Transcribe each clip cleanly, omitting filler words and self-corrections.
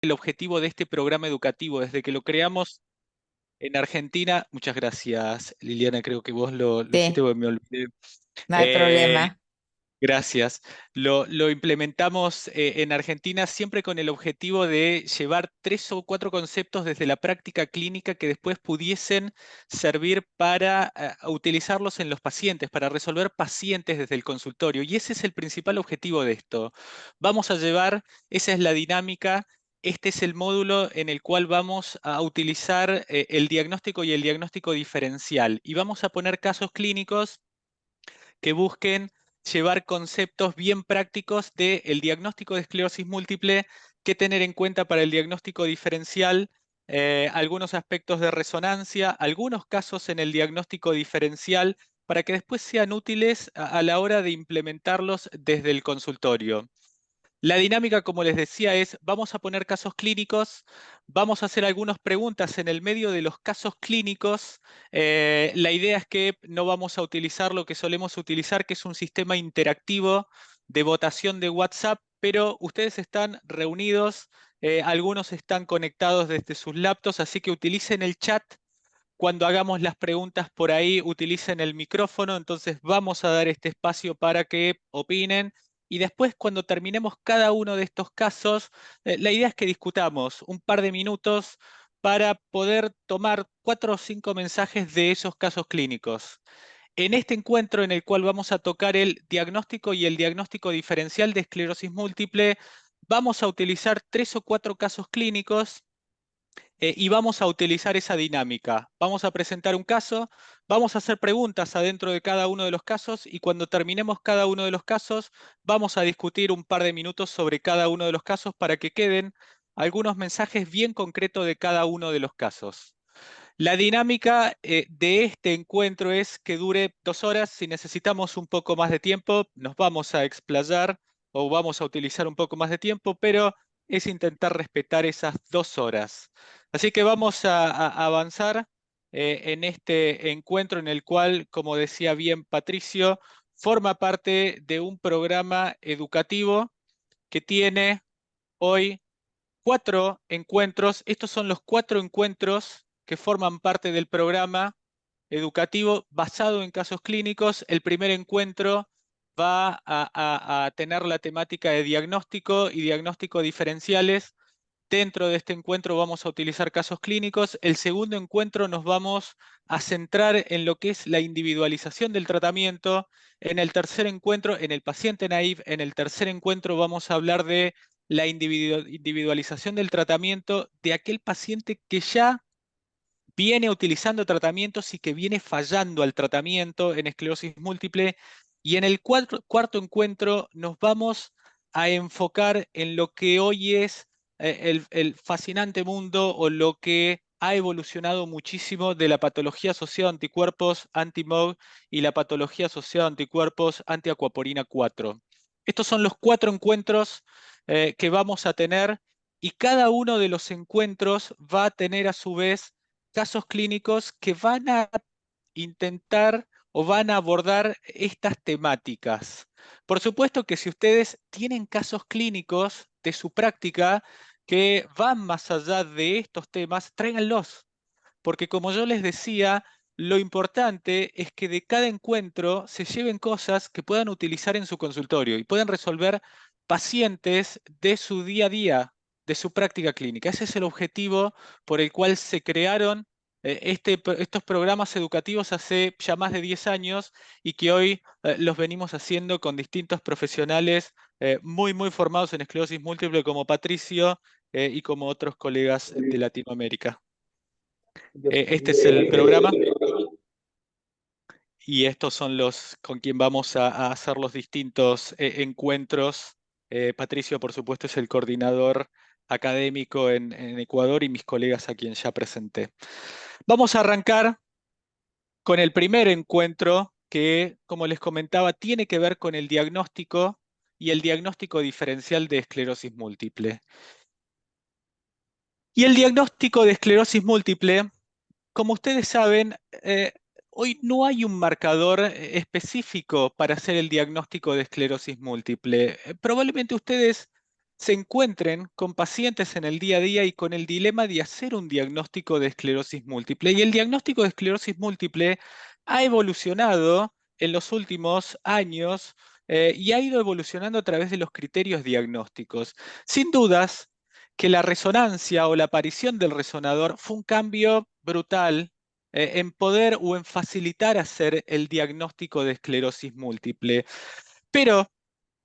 el objetivo de este programa educativo. Desde que lo creamos en Argentina, muchas gracias, Liliana, creo que vos lo hiciste Sí, porque me olvidé. no hay Eh, problema. Gracias. Lo implementamos en Argentina siempre con el objetivo de llevar 3 o 4 conceptos desde la práctica clínica que después pudiesen servir para utilizarlos en los pacientes, para resolver pacientes desde el consultorio. Y ese es el principal objetivo de esto. Vamos a llevar, esa es la dinámica. Este es el módulo en el cual vamos a utilizar el diagnóstico y el diagnóstico diferencial. Y vamos a poner casos clínicos que busquen llevar conceptos bien prácticos del diagnóstico de esclerosis múltiple, qué tener en cuenta para el diagnóstico diferencial, algunos aspectos de resonancia, algunos casos en el diagnóstico diferencial, para que después sean útiles a la hora de implementarlos desde el consultorio. La dinámica, como les decía, es vamos a poner casos clínicos, vamos a hacer algunas preguntas en el medio de los casos clínicos. La idea es que no vamos a utilizar lo que solemos utilizar, que es un sistema interactivo de votación de WhatsApp, pero ustedes están reunidos, algunos están conectados desde sus laptops, así que utilicen el chat. Cuando hagamos las preguntas por ahí, utilicen el micrófono, entonces vamos a dar este espacio para que opinen y después cuando terminemos cada uno de estos casos, la idea es que discutamos un par de minutos para poder tomar 4 o 5 mensajes de esos casos clínicos. En este encuentro en el cual vamos a tocar el diagnóstico y el diagnóstico diferencial de esclerosis múltiple, vamos a utilizar 3 o 4 casos clínicos y vamos a utilizar esa dinámica. Vamos a presentar un caso, vamos a hacer preguntas adentro de cada uno de los casos y cuando terminemos cada uno de los casos, vamos a discutir un par de minutos sobre cada uno de los casos para que queden algunos mensajes bien concretos de cada uno de los casos. La dinámica de este encuentro es que dure 2 horas. Si necesitamos un poco más de tiempo, nos vamos a explayar o vamos a utilizar un poco más de tiempo, pero es intentar respetar esas 2 horas. Así que vamos a avanzar en este encuentro en el cual, como decía bien Patricio, forma parte de un programa educativo que tiene hoy 4 encuentros. Estos son los 4 encuentros que forman parte del programa educativo basado en casos clínicos. El primer encuentro va a tener la temática de diagnóstico y diagnóstico diferenciales. Dentro de este encuentro vamos a utilizar casos clínicos. El segundo encuentro nos vamos a centrar en lo que es la individualización del tratamiento. En el tercer encuentro, en el paciente naive, en el tercer encuentro vamos a hablar de la individualización del tratamiento de aquel paciente que ya viene utilizando tratamientos y que viene fallando al tratamiento en esclerosis múltiple. Y en el cuarto encuentro nos vamos a enfocar en lo que hoy es el fascinante mundo o lo que ha evolucionado muchísimo de la patología asociada a anticuerpos anti-MOG y la patología asociada a anticuerpos antiacuaporina 4. Estos son los 4 encuentros que vamos a tener y cada uno de los encuentros va a tener a su vez casos clínicos que van a intentar o van a abordar estas temáticas. Por supuesto que si ustedes tienen casos clínicos de su práctica que van más allá de estos temas, tráiganlos, porque como yo les decía, lo importante es que de cada encuentro se lleven cosas que puedan utilizar en su consultorio y puedan resolver pacientes de su día a día, de su práctica clínica. Ese es el objetivo por el cual se crearon estos programas educativos hace ya más de 10 años y que hoy los venimos haciendo con distintos profesionales muy formados en esclerosis múltiple como Patricio y como otros colegas de Latinoamérica. Este es el programa y estos son los con quien vamos a hacer los distintos encuentros. Patricio, por supuesto, es el coordinador académico en Ecuador y mis colegas a quien ya presenté. Vamos a arrancar con el primer encuentro que, como les comentaba, tiene que ver con el diagnóstico y el diagnóstico diferencial de esclerosis múltiple. Y el diagnóstico de esclerosis múltiple, como ustedes saben, hoy no hay un marcador específico para hacer el diagnóstico de esclerosis múltiple. Probablemente ustedes se encuentren con pacientes en el día a día y con el dilema de hacer un diagnóstico de esclerosis múltiple. Y el diagnóstico de esclerosis múltiple ha evolucionado en los últimos años y ha ido evolucionando a través de los criterios diagnósticos. Sin dudas que la resonancia o la aparición del resonador fue un cambio brutal en poder o en facilitar hacer el diagnóstico de esclerosis múltiple. Pero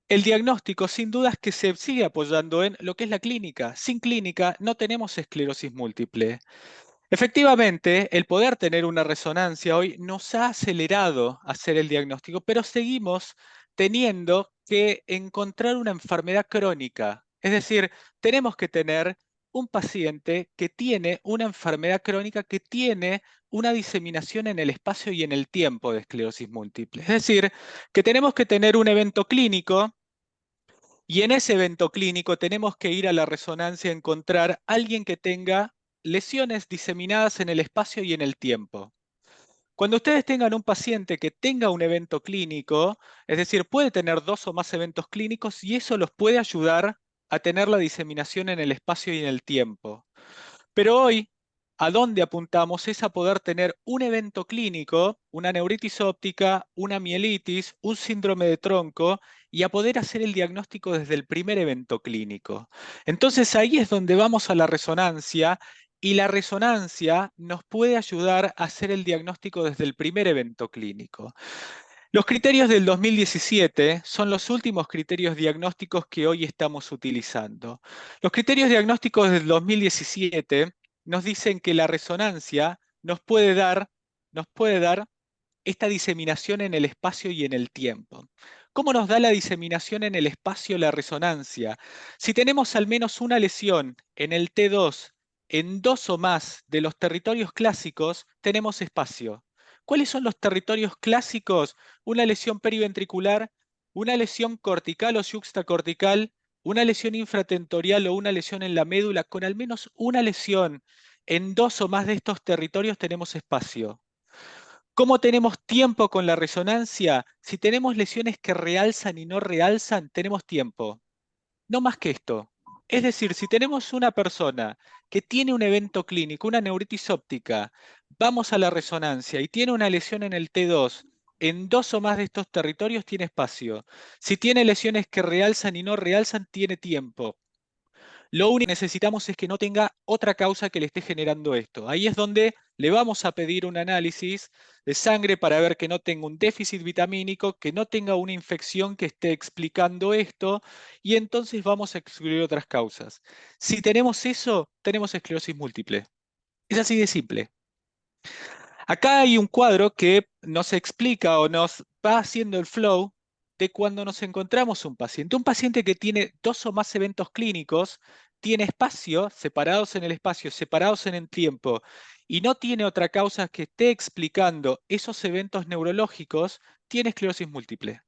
el diagnóstico, sin duda, es que se sigue apoyando en lo que es la clínica. Sin clínica no tenemos esclerosis múltiple. Efectivamente, el poder tener una resonancia hoy nos ha acelerado a hacer el diagnóstico, pero seguimos teniendo que encontrar una enfermedad crónica. Es decir, tenemos que tener un paciente que tiene una enfermedad crónica que tiene una diseminación en el espacio y en el tiempo de esclerosis múltiple. Es decir, que tenemos que tener un evento clínico y en ese evento clínico tenemos que ir a la resonancia a encontrar a alguien que tenga lesiones diseminadas en el espacio y en el tiempo. Cuando ustedes tengan un paciente que tenga un evento clínico, es decir, puede tener 2 o más eventos clínicos y eso los puede ayudar a tener la diseminación en el espacio y en el tiempo. Pero hoy, ¿a dónde apuntamos? Es a poder tener un evento clínico, una neuritis óptica, una mielitis, un síndrome de tronco, y a poder hacer el diagnóstico desde el primer evento clínico. Entonces ahí es donde vamos a la resonancia y la resonancia nos puede ayudar a hacer el diagnóstico desde el primer evento clínico. Los criterios del 2017 son los últimos criterios diagnósticos que hoy estamos utilizando. Los criterios diagnósticos del 2017 nos dicen que la resonancia nos puede dar esta diseminación en el espacio y en el tiempo. ¿Cómo nos da la diseminación en el espacio la resonancia? Si tenemos al menos una lesión en el T2 en 2 o más de los territorios clásicos, tenemos espacio. ¿Cuáles son los territorios clásicos? Una lesión periventricular, una lesión cortical o yuxtacortical, una lesión infratentorial o una lesión en la médula. Con al menos una lesión en 2 o más de estos territorios tenemos espacio. ¿Cómo tenemos tiempo con la resonancia? Si tenemos lesiones que realzan y no realzan, tenemos tiempo. No más que esto. Es decir, si tenemos una persona que tiene un evento clínico, una neuritis óptica, vamos a la resonancia y tiene una lesión en el T2, en 2 o más de estos territorios tiene espacio. Si tiene lesiones que realzan y no realzan, tiene tiempo. Lo único que necesitamos es que no tenga otra causa que le esté generando esto. Ahí es donde le vamos a pedir un análisis de sangre para ver que no tenga un déficit vitamínico, que no tenga una infección que esté explicando esto, y entonces vamos a excluir otras causas. Si tenemos eso, tenemos esclerosis múltiple. Es así de simple. Acá hay un cuadro que nos explica o nos va haciendo el flow de cuando nos encontramos un paciente. Un paciente que tiene 2 o más eventos clínicos, tiene espacio, separados en el espacio, separados en el tiempo, y no tiene otra causa que esté explicando esos eventos neurológicos, tiene esclerosis múltiple.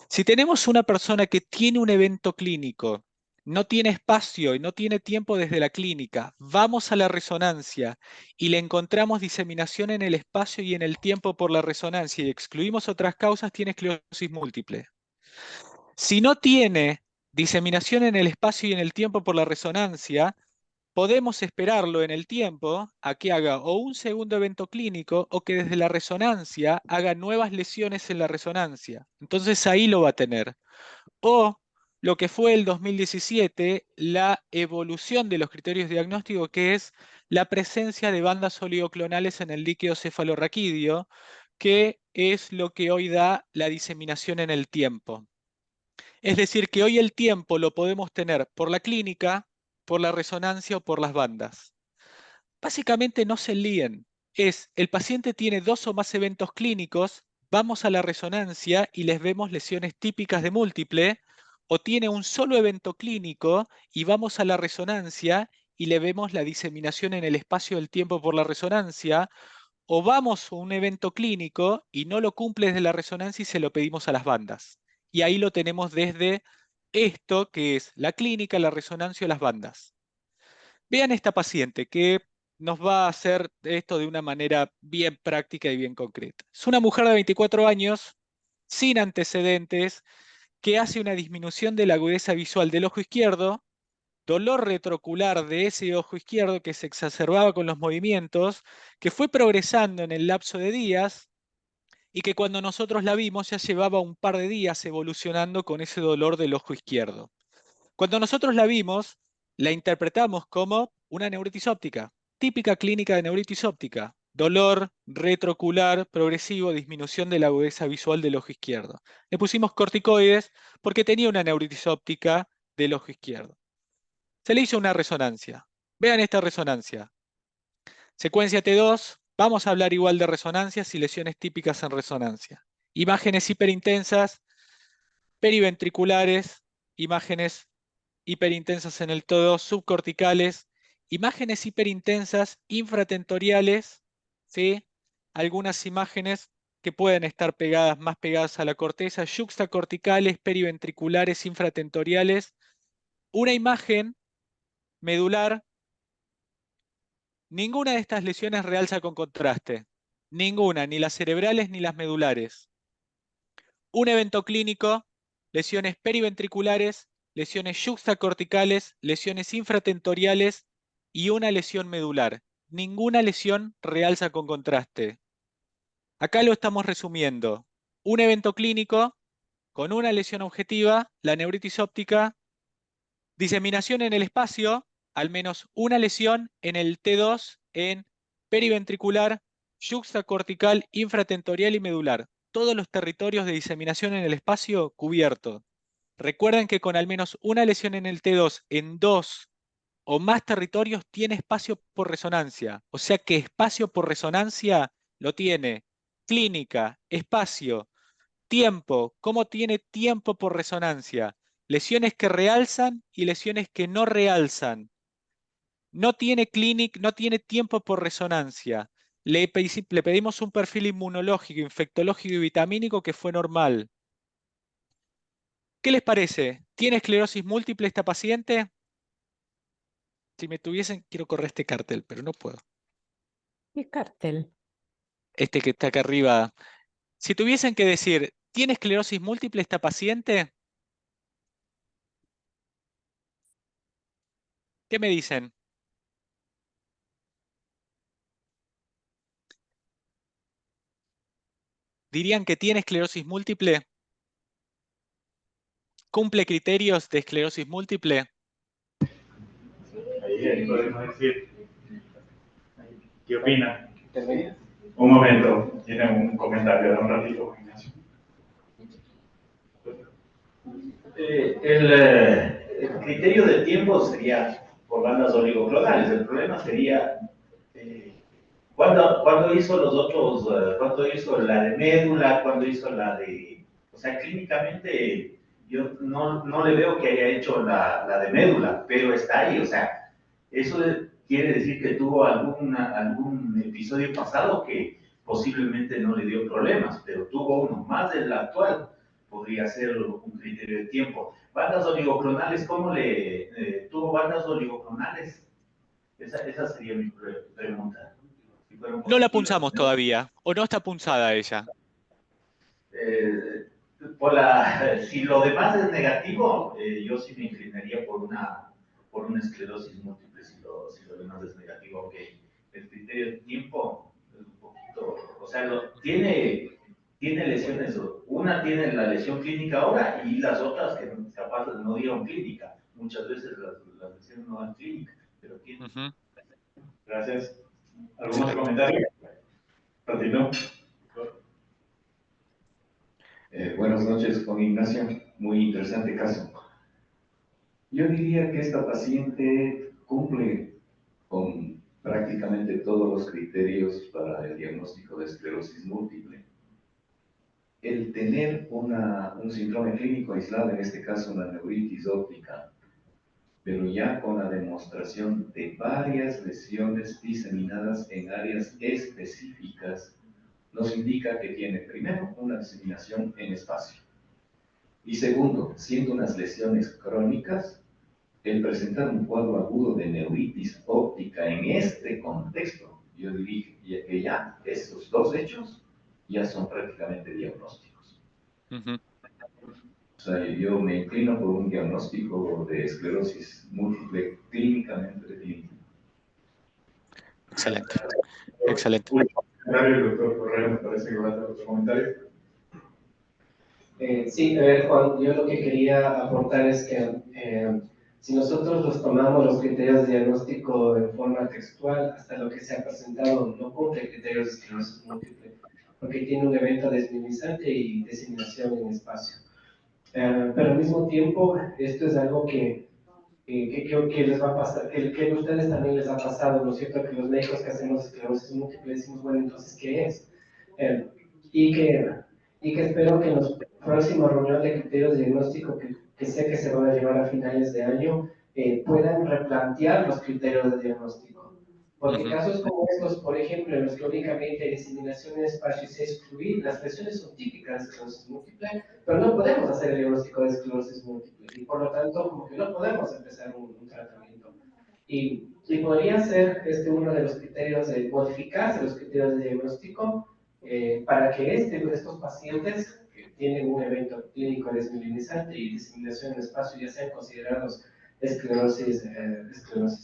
Si tenemos una persona que tiene un evento clínico, no tiene espacio y no tiene tiempo desde la clínica, vamos a la resonancia y le encontramos diseminación en el espacio y en el tiempo por la resonancia y excluimos otras causas, tiene esclerosis múltiple. Si no tiene diseminación en el espacio y en el tiempo por la resonancia, podemos esperarlo en el tiempo a que haga o un segundo evento clínico o que desde la resonancia haga nuevas lesiones en la resonancia. Entonces ahí lo va a tener. O lo que fue el 2017, la evolución de los criterios diagnósticos, que es la presencia de bandas oligoclonales en el líquido cefalorraquídeo, que es lo que hoy da la diseminación en el tiempo. Es decir, que hoy el tiempo lo podemos tener por la clínica, por la resonancia o por las bandas. Básicamente no se líen. El paciente tiene 2 o más eventos clínicos, vamos a la resonancia y les vemos lesiones típicas de múltiple, o tiene un solo evento clínico y vamos a la resonancia y le vemos la diseminación en el espacio del tiempo por la resonancia, o vamos a un evento clínico y no lo cumple desde la resonancia y se lo pedimos a las bandas. Y ahí lo tenemos desde esto que es la clínica, la resonancia o las bandas. Vean esta paciente que nos va a hacer esto de una manera bien práctica y bien concreta. Es una mujer de 24 años, sin antecedentes, que hace una disminución de la agudeza visual del ojo izquierdo, dolor retroocular de ese ojo izquierdo que se exacerbaba con los movimientos, que fue progresando en el lapso de días y que cuando nosotros la vimos ya llevaba un par de días evolucionando con ese dolor del ojo izquierdo. Cuando nosotros la vimos, la interpretamos como una neuritis óptica, típica clínica de neuritis óptica, dolor retroocular progresivo, disminución de la agudeza visual del ojo izquierdo. Le pusimos corticoides porque tenía una neuritis óptica del ojo izquierdo. Se le hizo una resonancia. Vean esta resonancia. Secuencia T2, vamos a hablar igual de resonancias y lesiones típicas en resonancia. Imágenes hiperintensas, periventriculares, imágenes hiperintensas en el T2, subcorticales, imágenes hiperintensas infratentoriales, ¿sí? Algunas imágenes que pueden estar pegadas, más pegadas a la corteza, yuxtacorticales, periventriculares, infratentoriales. Una imagen medular. Ninguna de estas lesiones realza con contraste. Ninguna, ni las cerebrales ni las medulares. Un evento clínico, lesiones periventriculares, lesiones yuxtacorticales, lesiones infratentoriales y una lesión medular. Ninguna lesión realza con contraste. Acá lo estamos resumiendo. Un evento clínico con una lesión objetiva, la neuritis óptica, diseminación en el espacio, al menos una lesión en el T2 en periventricular, yuxtacortical, infratentorial y medular. Todos los territorios de diseminación en el espacio cubiertos. Recuerden que con al menos una lesión en el T2 en dos o más territorios tiene espacio por resonancia. O sea que espacio por resonancia lo tiene. Clínica, espacio, tiempo, ¿cómo tiene tiempo por resonancia? Lesiones que realzan y lesiones que no realzan. No tiene no tiene tiempo por resonancia. Le pedimos un perfil inmunológico, infectológico y vitamínico que fue normal. ¿Qué les parece? ¿Tiene esclerosis múltiple esta paciente? Si me tuviesen, quiero correr este cartel, pero no puedo. ¿Qué cartel? Este que está acá arriba. Si tuviesen que decir, ¿tiene esclerosis múltiple esta paciente? ¿Qué me dicen? ¿Dirían que tiene esclerosis múltiple? ¿Cumple criterios de esclerosis múltiple? Ahí podemos decir, ¿qué opina? Un momento, tiene un comentario de un ratito, Ignacio. El criterio de tiempo sería por bandas oligoclonales. El problema sería ¿cuándo hizo los otros, cuándo hizo la de médula, cuándo hizo la de, o sea, clínicamente yo no le veo que haya hecho la de médula, pero está ahí, o sea, eso quiere decir que tuvo algún episodio pasado que posiblemente no le dio problemas, pero tuvo uno más del actual, podría ser un criterio de tiempo. Bandas oligoclonales, ¿cómo tuvo bandas oligoclonales? Esa sería mi pregunta. Si fueron No la positivas, punzamos ¿no? todavía, o no está punzada ella. Eh, si lo demás es negativo, yo sí me inclinaría por una esclerosis múltiple, si lo demás es negativo, ok. El criterio de tiempo es un poquito, o sea, tiene lesiones, una tiene la lesión clínica ahora y las otras que capaz no dieron clínica. Muchas veces las lesiones no dan clínica, pero tienen. Ujú. Gracias. ¿Algún otro Excelente. comentario? Continúo. Buenas noches, Juan Ignacio. Muy interesante caso. Yo diría que esta paciente cumple con prácticamente todos los criterios para el diagnóstico de esclerosis múltiple. El tener un síndrome clínico aislado, en este caso una neuritis óptica, pero ya con la demostración de varias lesiones diseminadas en áreas específicas, nos indica que tiene primero una diseminación en espacio. Y segundo, siendo unas lesiones crónicas, el presentar un cuadro agudo de neuritis óptica en este contexto, yo diría que ya esos dos hechos ya son prácticamente diagnósticos. Ujú. sea, yo me inclino por un diagnóstico de esclerosis múltiple clínicamente definitivo. Excelente, excelente. El doctor Correa me parece que va a hacer otro comentario. Sí, a ver, Juan, yo lo que quería aportar es que si nosotros los tomamos los criterios de diagnóstico en forma textual, hasta lo que se ha presentado no cumple criterios de esclerosis múltiple, porque tiene un evento desminimizante y diseminación en espacio. Pero al mismo tiempo, esto es algo que les va a pasar, que a ustedes también les ha pasado, ¿no es cierto? Que los médicos que hacemos esclerosis múltiple decimos, bueno, entonces, ¿qué es? Y que espero que en la próxima reunión de criterios de diagnóstico, que sé que se van a llevar a finales de año, puedan replantear los criterios de diagnóstico. Porque casos como estos, por ejemplo, en los que únicamente hay diseminación en espacio y se excluye, las lesiones son típicas de esclerosis múltiple, pero no podemos hacer el diagnóstico de esclerosis múltiple y por lo tanto como que no podemos empezar un tratamiento. Y podría ser uno de los criterios de modificarse los criterios de diagnóstico para que estos pacientes que tienen un evento clínico desmielinizante y diseminación en espacio ya sean considerados esclerosis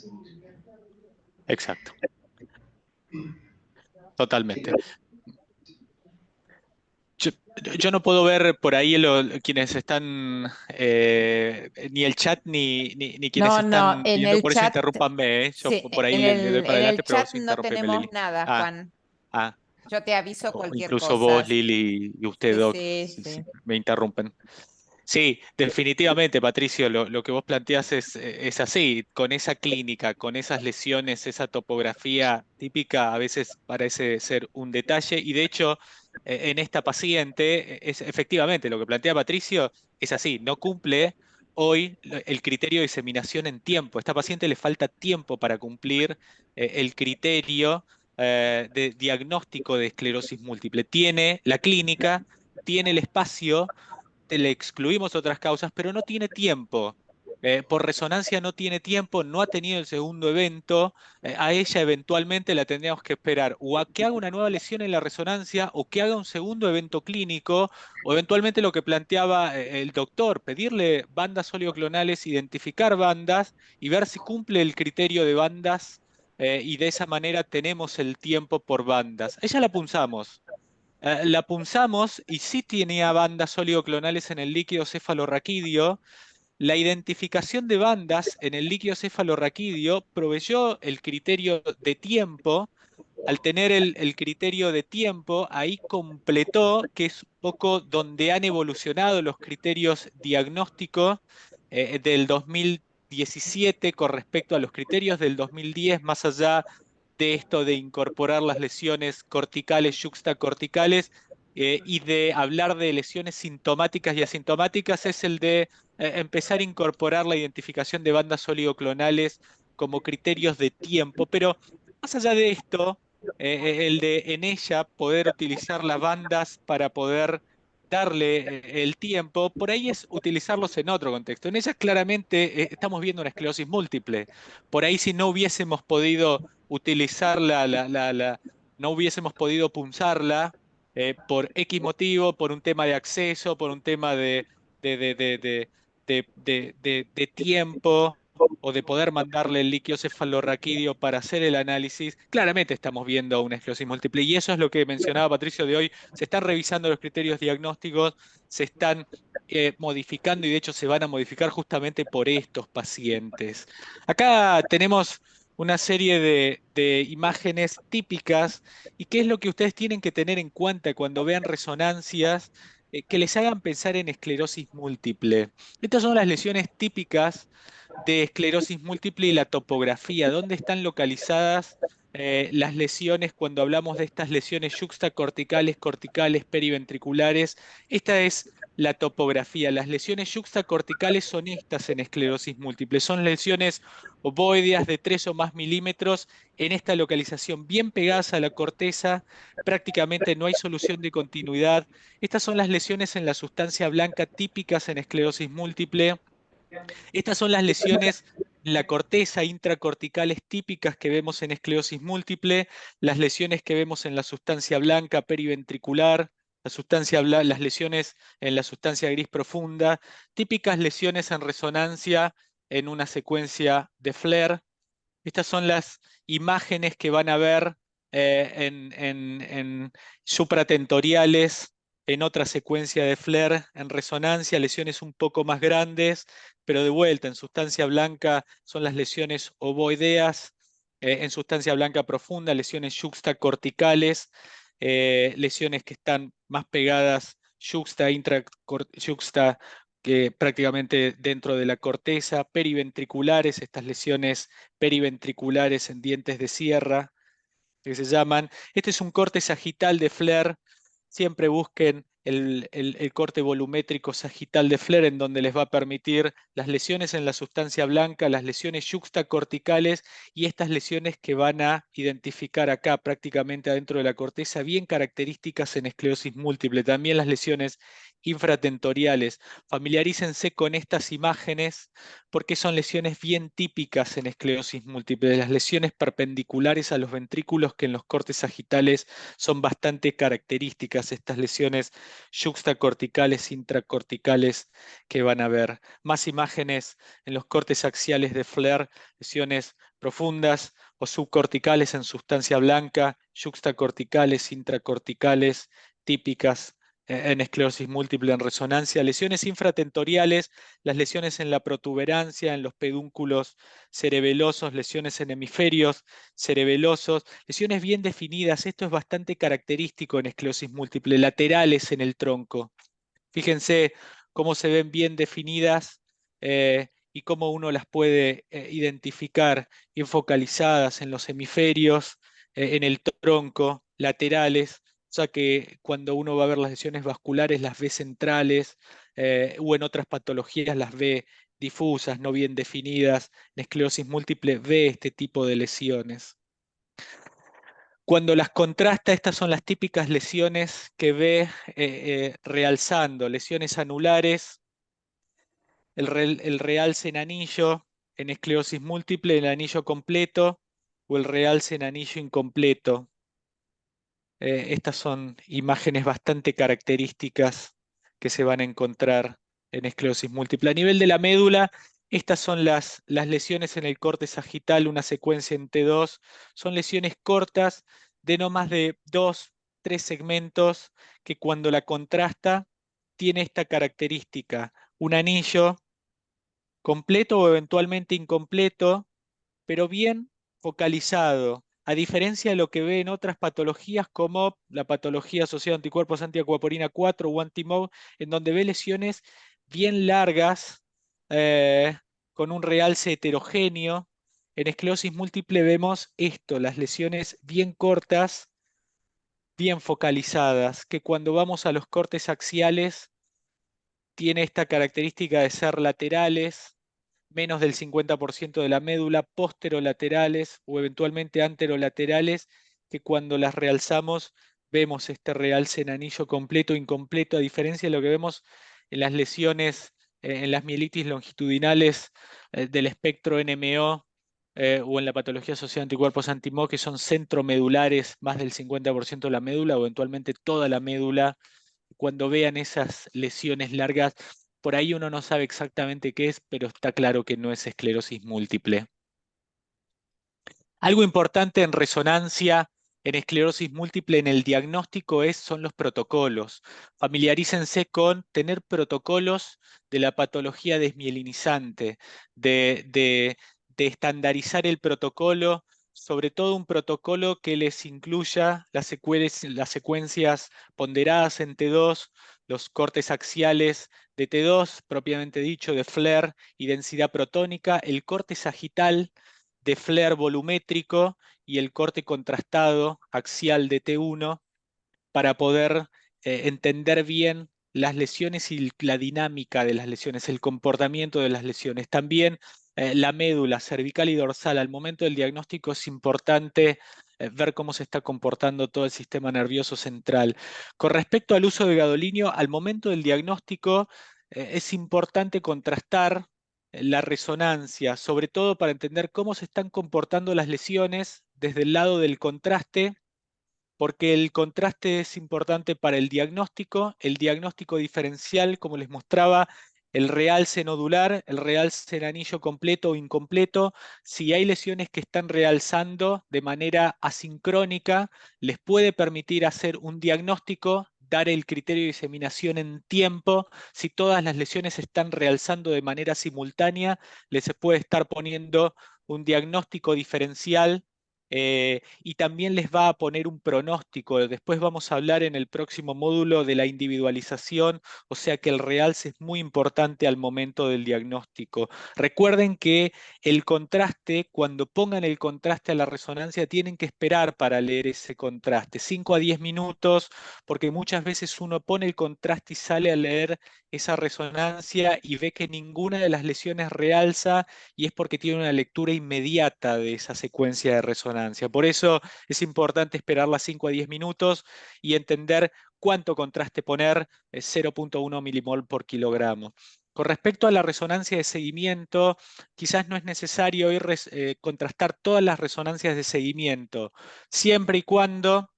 múltiple. Exacto. Totalmente. Yo no puedo ver por ahí quienes están, ni el chat ni quienes No, están en viendo, el por eso chat, interrúmpanme, yo sí, por ahí le doy para en el adelante, pero chat vos no interrumpime, tenemos Lili. nada, Juan. Ah, Yo te aviso o cualquier incluso vos, cosa. Lili, y usted, Sí, Doc, sí, si sí. me interrumpen. Sí, definitivamente, Patricio, lo que vos planteás es así, con esa clínica, con esas lesiones, esa topografía típica, a veces parece ser un detalle, y de hecho, en esta paciente, es efectivamente lo que plantea Patricio, es así, no cumple hoy el criterio de diseminación en tiempo. A esta paciente le falta tiempo para cumplir el criterio de diagnóstico de esclerosis múltiple. Tiene la clínica, tiene el espacio, le excluimos otras causas, pero no tiene tiempo. Por resonancia no tiene tiempo, no ha tenido el segundo evento, a ella eventualmente la tendríamos que esperar o a que haga una nueva lesión en la resonancia o que haga un segundo evento clínico o eventualmente lo que planteaba el doctor, pedirle bandas oleoclonales, identificar bandas y ver si cumple el criterio de bandas y de esa manera tenemos el tiempo por bandas. Ella la punzamos. La punzamos y sí tenía bandas oligoclonales en el líquido cefalorraquídeo. La identificación de bandas en el líquido cefalorraquídeo proveyó el criterio de tiempo. Al tener el criterio de tiempo, ahí completó, que es un poco donde han evolucionado los criterios diagnósticos del 2017 con respecto a los criterios del 2010, más allá de esto de incorporar las lesiones corticales, yuxtacorticales, y de hablar de lesiones sintomáticas y asintomáticas, es el de empezar a incorporar la identificación de bandas oligoclonales como criterios de tiempo. Pero más allá de esto, el de en ella poder utilizar las bandas para poder darle el tiempo, por ahí es utilizarlos en otro contexto. En ellas claramente estamos viendo una esclerosis múltiple. Por ahí si no hubiésemos podido utilizarla, no hubiésemos podido punzarla por X motivo, por un tema de acceso, por un tema de, de, de, de, de tiempo o de poder mandarle el líquido cefalorraquídeo para hacer el análisis, claramente estamos viendo una esclerosis múltiple. Y eso es lo que mencionaba Patricio de hoy. Se están revisando los criterios diagnósticos, se están modificando y de hecho se van a modificar justamente por estos pacientes. Acá tenemos una serie de imágenes típicas y qué es lo que ustedes tienen que tener en cuenta cuando vean resonancias que les hagan pensar en esclerosis múltiple. Estas son las lesiones típicas de esclerosis múltiple y la topografía, dónde están localizadas las lesiones cuando hablamos de estas lesiones yuxtacorticales, corticales, periventriculares. Esta es la topografía. Las lesiones yuxtacorticales son estas en esclerosis múltiple. Son lesiones ovoideas de 3 o más milímetros en esta localización, bien pegadas a la corteza, prácticamente no hay solución de continuidad. Estas son las lesiones en la sustancia blanca típicas en esclerosis múltiple. Estas son las lesiones en la corteza intracorticales típicas que vemos en esclerosis múltiple, las lesiones que vemos en la sustancia blanca periventricular, las lesiones en la sustancia gris profunda, típicas lesiones en resonancia en una secuencia de FLAIR. Estas son las imágenes que van a ver en supratentoriales, en otra secuencia de FLAIR en resonancia, lesiones un poco más grandes, pero de vuelta, en sustancia blanca son las lesiones ovoideas, en sustancia blanca profunda, lesiones yuxtacorticales, lesiones que están más pegadas yuxta que prácticamente dentro de la corteza, periventriculares, estas lesiones periventriculares en dientes de sierra, que se llaman. Este es un corte sagital de FLAIR. Siempre busquen el corte volumétrico sagital de FLAIR, en donde les va a permitir las lesiones en la sustancia blanca, las lesiones yuxtacorticales y estas lesiones que van a identificar acá prácticamente adentro de la corteza, bien características en esclerosis múltiple. También las lesiones infratentoriales. Familiarícense con estas imágenes porque son lesiones bien típicas en esclerosis múltiple, las lesiones perpendiculares a los ventrículos que en los cortes sagitales son bastante características, estas lesiones yuxtacorticales, intracorticales que van a ver. Más imágenes en los cortes axiales de FLAIR, lesiones profundas o subcorticales en sustancia blanca, yuxtacorticales, intracorticales, típicas en esclerosis múltiple en resonancia, lesiones infratentoriales, las lesiones en la protuberancia, en los pedúnculos cerebelosos, lesiones en hemisferios cerebelosos, lesiones bien definidas, esto es bastante característico en esclerosis múltiple, laterales en el tronco. Fíjense cómo se ven bien definidas y cómo uno las puede identificar, bien focalizadas en los hemisferios, en el tronco, laterales, ya que cuando uno va a ver las lesiones vasculares las ve centrales o en otras patologías las ve difusas, no bien definidas. En esclerosis múltiple ve este tipo de lesiones. Cuando las contrasta, estas son las típicas lesiones que ve realzando, lesiones anulares, el realce en anillo, en esclerosis múltiple, el anillo completo o el realce en anillo incompleto. Estas son imágenes bastante características que se van a encontrar en esclerosis múltiple. A nivel de la médula, estas son las lesiones en el corte sagital, una secuencia en T2. Son lesiones cortas de no más de 2, 3 segmentos que cuando la contrasta tiene esta característica. Un anillo completo o eventualmente incompleto, pero bien focalizado, a diferencia de lo que ve en otras patologías como la patología asociada a anticuerpos antiacuaporina 4 o anti-MOG, en donde ve lesiones bien largas, con un realce heterogéneo. En esclerosis múltiple vemos esto, las lesiones bien cortas, bien focalizadas, que cuando vamos a los cortes axiales tiene esta característica de ser laterales, menos del 50% de la médula, posterolaterales o eventualmente anterolaterales, que cuando las realzamos vemos este realce en anillo completo o incompleto, a diferencia de lo que vemos en las lesiones, en las mielitis longitudinales del espectro NMO o en la patología asociada a anticuerpos anti-MOG, que son centromedulares, más del 50% de la médula o eventualmente toda la médula. Cuando vean esas lesiones largas, por ahí uno no sabe exactamente qué es, pero está claro que no es esclerosis múltiple. Algo importante en resonancia en esclerosis múltiple en el diagnóstico son los protocolos. Familiarícense con tener protocolos de la patología desmielinizante, de estandarizar el protocolo, sobre todo un protocolo que les incluya las secuencias ponderadas en T2, los cortes axiales de T2, propiamente dicho, de FLAIR y densidad protónica, el corte sagital de FLAIR volumétrico y el corte contrastado axial de T1 para poder entender bien las lesiones y la dinámica de las lesiones, el comportamiento de las lesiones. También la médula cervical y dorsal. Al momento del diagnóstico es importante ver cómo se está comportando todo el sistema nervioso central. Con respecto al uso de gadolinio, al momento del diagnóstico es importante contrastar la resonancia, sobre todo para entender cómo se están comportando las lesiones desde el lado del contraste porque el contraste es importante para el diagnóstico diferencial, como les mostraba, el realce nodular, el realce en anillo completo o incompleto. Si hay lesiones que están realzando de manera asincrónica, les puede permitir hacer un diagnóstico, dar el criterio de diseminación en tiempo. Si todas las lesiones están realzando de manera simultánea, les puede estar poniendo un diagnóstico diferencial y también les va a poner un pronóstico. Después vamos a hablar en el próximo módulo de la individualización, o sea que el realce es muy importante al momento del diagnóstico. Recuerden que el contraste, cuando pongan el contraste a la resonancia, tienen que esperar para leer ese contraste, 5 a 10 minutos, porque muchas veces uno pone el contraste y sale a leer esa resonancia y ve que ninguna de las lesiones realza y es porque tiene una lectura inmediata de esa secuencia de resonancia. Por eso es importante esperar las 5 a 10 minutos y entender cuánto contraste poner, 0,1 milimol por kilogramo. Con respecto a la resonancia de seguimiento, quizás no es necesario hoy contrastar todas las resonancias de seguimiento, siempre y cuando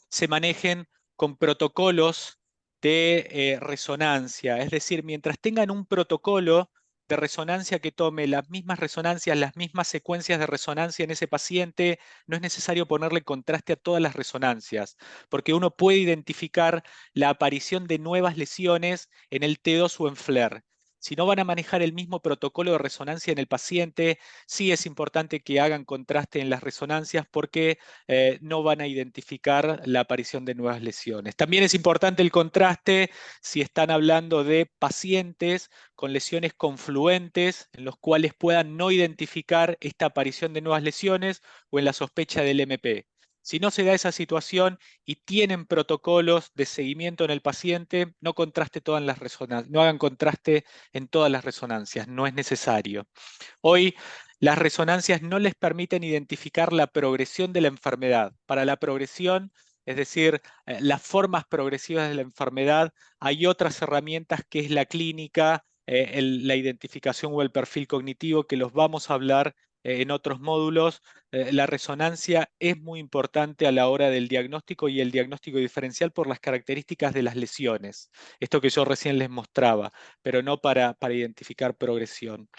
se manejen con protocolos de resonancia. Es decir, mientras tengan un protocolo de resonancia que tome las mismas resonancias, las mismas secuencias de resonancia en ese paciente, no es necesario ponerle contraste a todas las resonancias, porque uno puede identificar la aparición de nuevas lesiones en el T2 o en FLAIR. Si no van a manejar el mismo protocolo de resonancia en el paciente, sí es importante que hagan contraste en las resonancias porque no van a identificar la aparición de nuevas lesiones. También es importante el contraste si están hablando de pacientes con lesiones confluentes en los cuales puedan no identificar esta aparición de nuevas lesiones o en la sospecha del MP. Si no se da esa situación y tienen protocolos de seguimiento en el paciente, no contraste todas las resonancias, no hagan contraste en todas las resonancias, no es necesario. Hoy las resonancias no les permiten identificar la progresión de la enfermedad. Para la progresión, es decir, las formas progresivas de la enfermedad, hay otras herramientas que es la clínica, la identificación o el perfil cognitivo, que los vamos a hablar en otros módulos. La resonancia es muy importante a la hora del diagnóstico y el diagnóstico diferencial por las características de las lesiones. Esto que yo recién les mostraba, pero no para identificar progresión.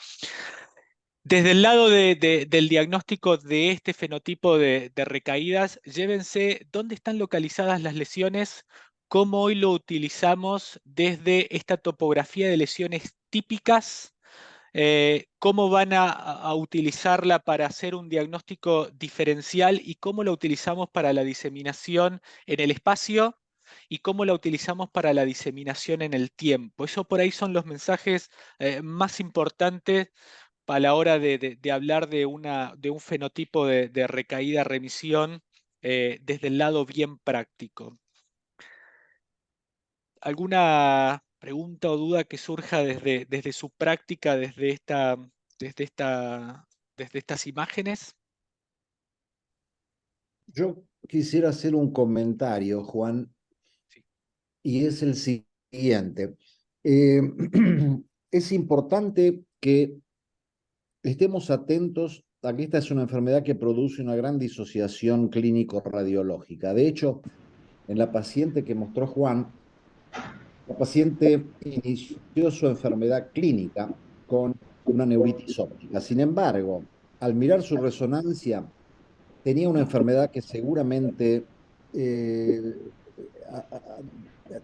Desde el lado del diagnóstico de este fenotipo de recaídas, llévense dónde están localizadas las lesiones, cómo hoy lo utilizamos desde esta topografía de lesiones típicas, cómo van a utilizarla para hacer un diagnóstico diferencial y cómo la utilizamos para la diseminación en el espacio y cómo la utilizamos para la diseminación en el tiempo. Eso por ahí son los mensajes más importantes a la hora de hablar de un fenotipo de recaída-remisión desde el lado bien práctico. ¿Alguna pregunta o duda que surja desde su práctica, desde estas imágenes? Yo quisiera hacer un comentario, Juan, Sí. y es el siguiente. Es importante que estemos atentos a que esta es una enfermedad que produce una gran disociación clínico-radiológica. De hecho, en la paciente que mostró Juan, la paciente inició su enfermedad clínica con una neuritis óptica. Sin embargo, al mirar su resonancia, tenía una enfermedad que seguramente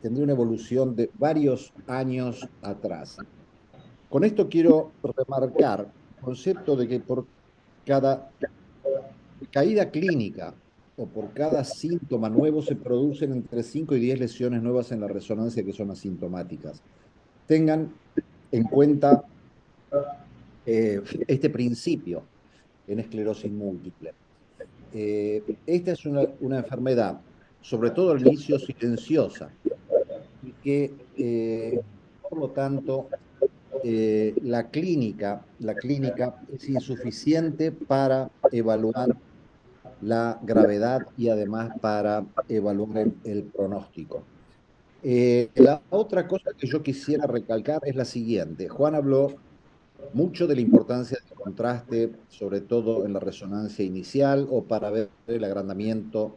tendría una evolución de varios años atrás. Con esto quiero remarcar el concepto de que por cada caída clínica o por cada síntoma nuevo se producen entre 5 y 10 lesiones nuevas en la resonancia que son asintomáticas. Tengan en cuenta este principio en esclerosis múltiple. Esta es una enfermedad, sobre todo al inicio, silenciosa, y que, por lo tanto, la clínica es insuficiente para evaluar la gravedad y además para evaluar el pronóstico. La otra cosa que yo quisiera recalcar es la siguiente. Juan habló mucho de la importancia del contraste, sobre todo en la resonancia inicial o para ver el agrandamiento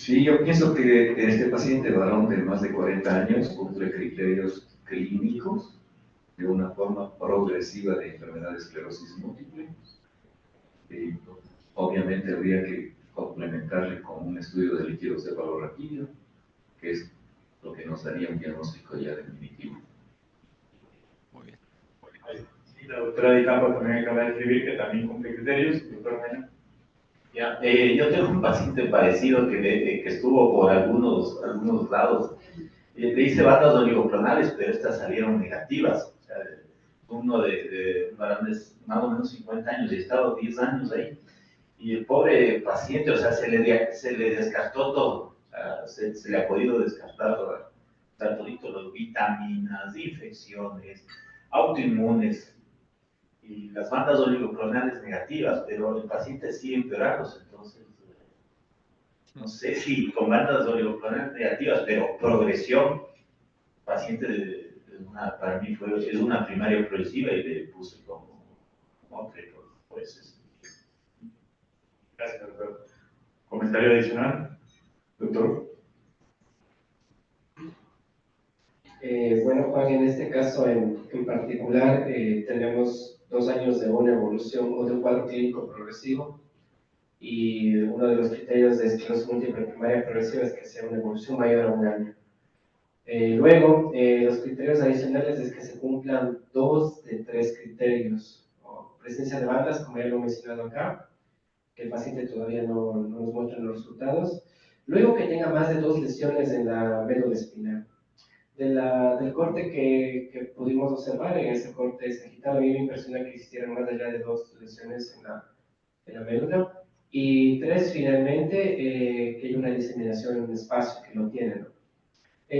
Sí, yo pienso que este paciente varón de más de 40 años cumple criterios clínicos de una forma progresiva de enfermedad de esclerosis múltiple. Y obviamente habría que complementarle con un estudio de líquido cefalorraquídeo, que es lo que nos daría un diagnóstico ya definitivo. Muy bien. Y la doctora Di Campo también acaba de escribir que también cumple criterios, doctor Mena. Ya, yo tengo un paciente parecido que estuvo por algunos lados. Le hice bandas oligoclonales, pero estas salieron negativas. O sea, uno de varones más o menos 50 años y ha estado 10 años ahí. Y el pobre paciente, o sea, se le descartó todo. O sea, se le ha podido descartar todito, las vitaminas, infecciones, autoinmunes y las bandas oligoclonales negativas, pero el paciente sigue empeorándose. Entonces, no sé si con bandas oligoclonales negativas, pero progresión, paciente para mí es una primaria progresiva y le puse como pues. Gracias, doctor. ¿Comentario adicional? Doctor. Bueno, Juan, en este caso en particular tenemos 2 años de una evolución o de un cuadro clínico progresivo y uno de los criterios de esclerosis múltiple primaria progresiva es que sea una evolución mayor a 1 año. Luego, los criterios adicionales es que se cumplan 2 de 3 criterios, o presencia de bandas, como ya lo he mencionado acá, que el paciente todavía no nos muestra los resultados. Luego que tenga más de 2 lesiones en la médula espinal. Del corte que pudimos observar, en ese corte sagital, a mí me impresiona que existieran más allá de 2 lesiones en la médula. Y 3, finalmente, que hay una diseminación en un espacio que lo tiene, ¿no?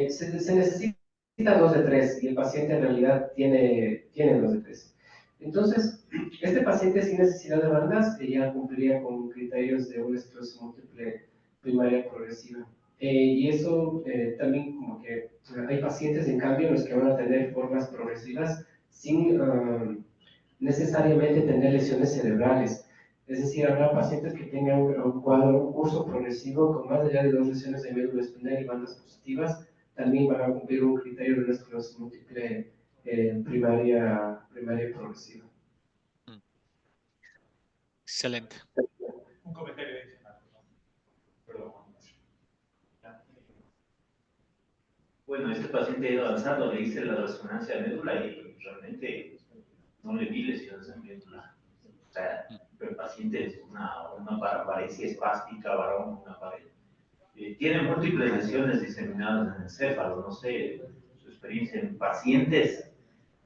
Se necesita 2 de 3 y el paciente en realidad tiene 2 de 3. Entonces, este paciente sin necesidad de bandas ya cumpliría con criterios de una esclerosis múltiple primaria progresiva. Y eso también como que hay pacientes en cambio en los que van a tener formas progresivas sin necesariamente tener lesiones cerebrales. Es decir, habrá pacientes que tengan un cuadro, un curso progresivo con más allá de 2 lesiones de médula espinal y bandas positivas, también van a cumplir un criterio de una esclerosis múltiple primaria progresiva. Excelente. Un comentario adicional. Perdón. Bueno, este paciente ha ido avanzando, le hice la resonancia de médula y realmente no le vi lesiones en médula. O sea, el paciente es una paresia espástica, varón, una pared. Tiene múltiples lesiones diseminadas en el céfalo, no sé, su experiencia en pacientes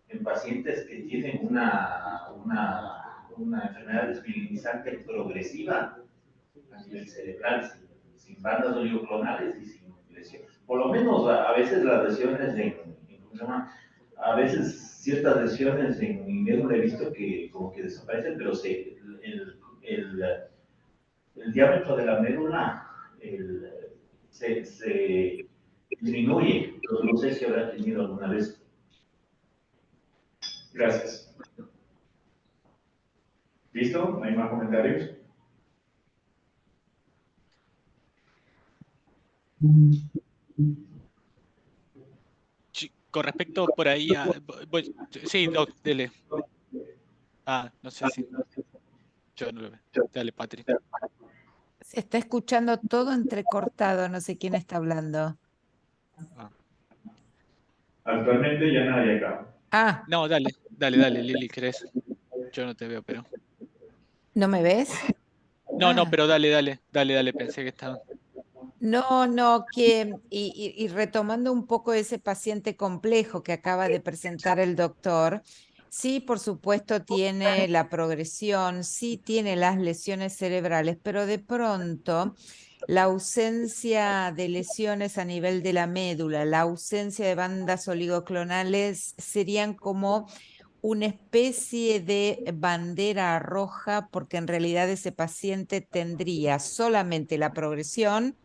que tienen una enfermedad desmielinizante progresiva a nivel cerebral, sin bandas oligoclonales y sin lesiones. Por lo menos a veces las lesiones ¿cómo se llama? A veces ciertas lesiones en mi médula he visto que como que desaparecen, pero el diámetro de la médula se disminuye. Entonces, no sé si habrá tenido alguna vez. Gracias. ¿Listo? ¿No hay más comentarios? Con respecto por ahí a... Sí, Doc, dele. No sé si... Yo no lo veo. Dale, Patri. Se está escuchando todo entrecortado, no sé quién está hablando. Actualmente ya nadie acá. No, dale, Lili, ¿querés? Yo no te veo, pero... ¿No me ves? No, pero dale, pensé que estaba... No, y retomando un poco ese paciente complejo que acaba de presentar el doctor, sí, por supuesto tiene la progresión, sí tiene las lesiones cerebrales, pero de pronto la ausencia de lesiones a nivel de la médula, la ausencia de bandas oligoclonales serían como una especie de bandera roja, porque en realidad ese paciente tendría solamente la progresión,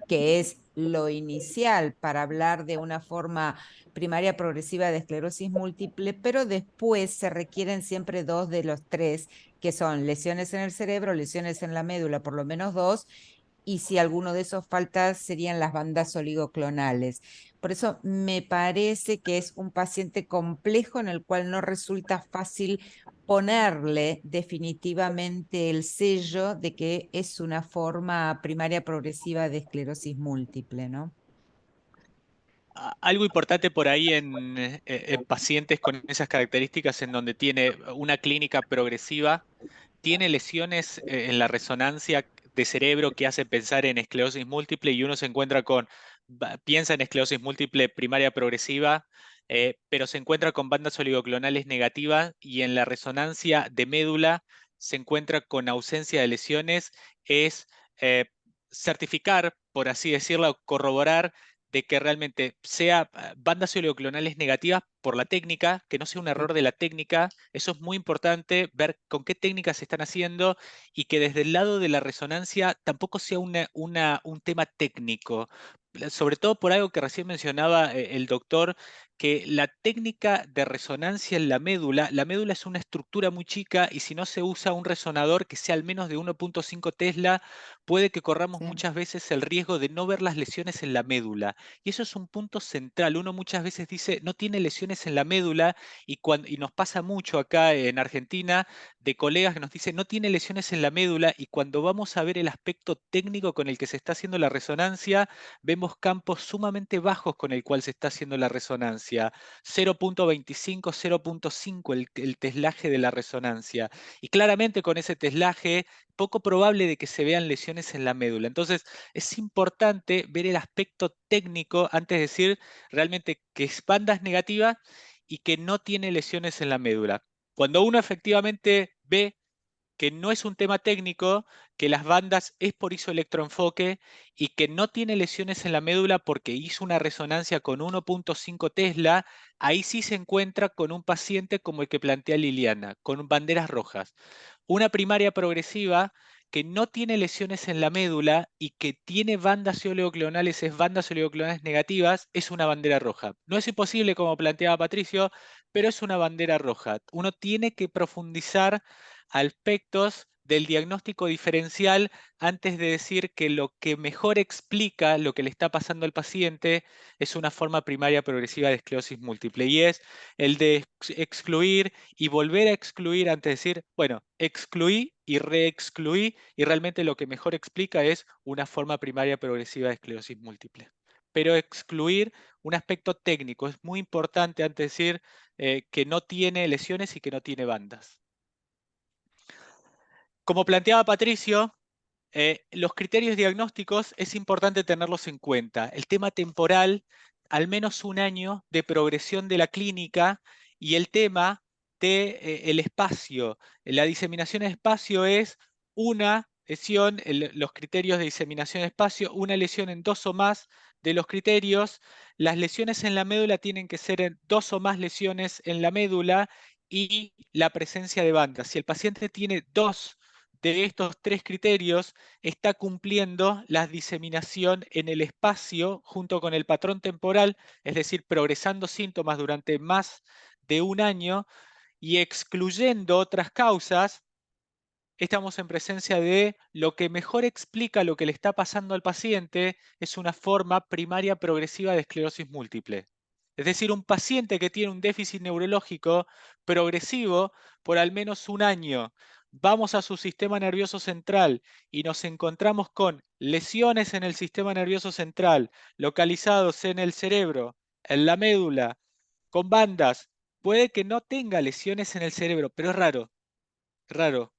que es lo inicial para hablar de una forma primaria progresiva de esclerosis múltiple, pero después se requieren siempre 2 de los 3, que son lesiones en el cerebro, lesiones en la médula, por lo menos 2, y si alguno de esos falta serían las bandas oligoclonales. Por eso me parece que es un paciente complejo en el cual no resulta fácil ponerle definitivamente el sello de que es una forma primaria progresiva de esclerosis múltiple, ¿no? Algo importante por ahí en pacientes con esas características en donde tiene una clínica progresiva, tiene lesiones en la resonancia de cerebro que hace pensar en esclerosis múltiple y uno se encuentra piensa en esclerosis múltiple primaria progresiva, pero se encuentra con bandas oligoclonales negativas y en la resonancia de médula se encuentra con ausencia de lesiones, es certificar, por así decirlo, corroborar de que realmente sea bandas oligoclonales negativas por la técnica, que no sea un error de la técnica. Eso es muy importante, ver con qué técnicas se están haciendo y que desde el lado de la resonancia tampoco sea un tema técnico. Sobre todo por algo que recién mencionaba el doctor, que la técnica de resonancia en la médula es una estructura muy chica y si no se usa un resonador que sea al menos de 1.5 Tesla, puede que corramos Sí. muchas veces el riesgo de no ver las lesiones en la médula. Y eso es un punto central. Uno muchas veces dice, no tiene lesiones en la médula y nos pasa mucho acá en Argentina de colegas que nos dicen, no tiene lesiones en la médula y cuando vamos a ver el aspecto técnico con el que se está haciendo la resonancia, vemos campos sumamente bajos con el cual se está haciendo la resonancia. 0.25, 0.5 el teslaje de la resonancia. Y claramente con ese teslaje poco probable de que se vean lesiones en la médula. Entonces, es importante ver el aspecto técnico antes de decir realmente que es bandas negativas y que no tiene lesiones en la médula. Cuando uno efectivamente ve que no es un tema técnico, que las bandas es por isoelectroenfoque y que no tiene lesiones en la médula porque hizo una resonancia con 1.5 Tesla, ahí sí se encuentra con un paciente como el que plantea Liliana, con banderas rojas. Una primaria progresiva que no tiene lesiones en la médula y que tiene bandas oligoclonales, es bandas oligoclonales negativas, es una bandera roja. No es imposible, como planteaba Patricio, pero es una bandera roja. Uno tiene que profundizar aspectos del diagnóstico diferencial antes de decir que lo que mejor explica lo que le está pasando al paciente es una forma primaria progresiva de esclerosis múltiple y es el de excluir y volver a excluir antes de decir, bueno, excluí y reexcluí y realmente lo que mejor explica es una forma primaria progresiva de esclerosis múltiple. Pero excluir un aspecto técnico es muy importante antes de decir que no tiene lesiones y que no tiene bandas. Como planteaba Patricio, los criterios diagnósticos es importante tenerlos en cuenta. El tema temporal, al menos un año de progresión de la clínica y el tema del espacio. La diseminación de espacio es una lesión, los criterios de diseminación de espacio, una lesión en 2 o más de los criterios. Las lesiones en la médula tienen que ser en 2 o más lesiones en la médula y la presencia de bandas. Si el paciente tiene 2 de estos 3 criterios, está cumpliendo la diseminación en el espacio junto con el patrón temporal, es decir, progresando síntomas durante más de un año y excluyendo otras causas, estamos en presencia de lo que mejor explica lo que le está pasando al paciente es una forma primaria progresiva de esclerosis múltiple. Es decir, un paciente que tiene un déficit neurológico progresivo por al menos un año. Vamos a su sistema nervioso central y nos encontramos con lesiones en el sistema nervioso central, localizados en el cerebro, en la médula, con bandas. Puede que no tenga lesiones en el cerebro, pero es raro, raro.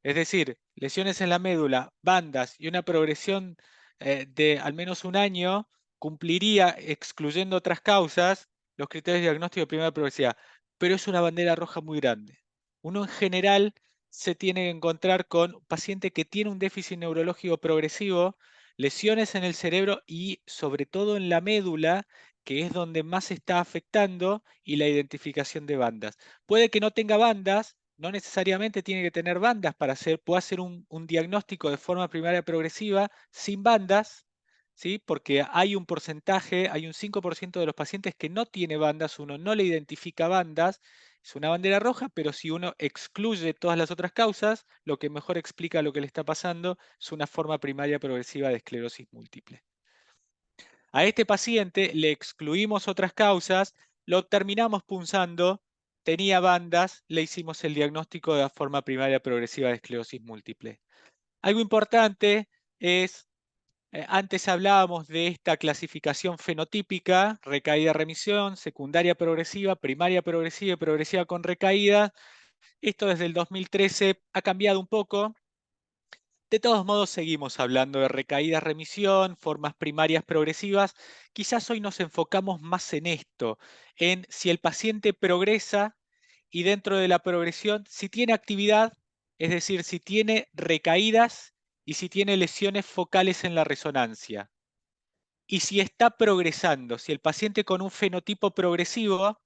Es decir, lesiones en la médula, bandas y una progresión de al menos un año cumpliría, excluyendo otras causas, los criterios de diagnóstico de primera progresividad. Pero es una bandera roja muy grande. Uno en general se tiene que encontrar con un paciente que tiene un déficit neurológico progresivo, lesiones en el cerebro y sobre todo en la médula, que es donde más se está afectando, y la identificación de bandas. Puede que no tenga bandas, no necesariamente tiene que tener bandas para puede hacer un diagnóstico de forma primaria progresiva sin bandas, ¿sí? Porque hay un porcentaje, hay un 5% de los pacientes que no tiene bandas, uno no le identifica bandas, Es una bandera roja, pero si uno excluye todas las otras causas, lo que mejor explica lo que le está pasando es una forma primaria progresiva de esclerosis múltiple. A este paciente le excluimos otras causas, lo terminamos punzando, tenía bandas, le hicimos el diagnóstico de la forma primaria progresiva de esclerosis múltiple. Algo importante es, antes hablábamos de esta clasificación fenotípica, recaída-remisión, secundaria progresiva, primaria progresiva y progresiva con recaída. Esto desde el 2013 ha cambiado un poco. De todos modos, seguimos hablando de recaídas-remisión, formas primarias progresivas. Quizás hoy nos enfocamos más en esto, en si el paciente progresa y dentro de la progresión, si tiene actividad, es decir, si tiene recaídas y si tiene lesiones focales en la resonancia. Y si está progresando, si el paciente con un fenotipo progresivo,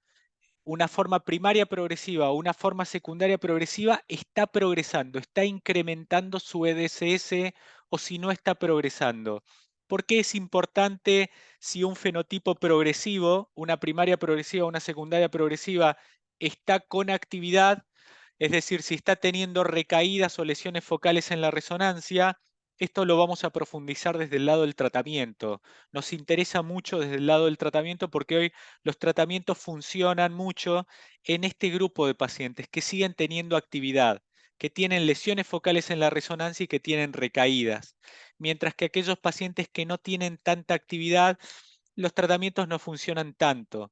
una forma primaria progresiva o una forma secundaria progresiva, está progresando, está incrementando su EDSS o si no está progresando. ¿Por qué es importante si un fenotipo progresivo, una primaria progresiva o una secundaria progresiva, está con actividad? Es decir, si está teniendo recaídas o lesiones focales en la resonancia, esto lo vamos a profundizar desde el lado del tratamiento. Nos interesa mucho desde el lado del tratamiento porque hoy los tratamientos funcionan mucho en este grupo de pacientes que siguen teniendo actividad, que tienen lesiones focales en la resonancia y que tienen recaídas. Mientras que aquellos pacientes que no tienen tanta actividad, los tratamientos no funcionan tanto.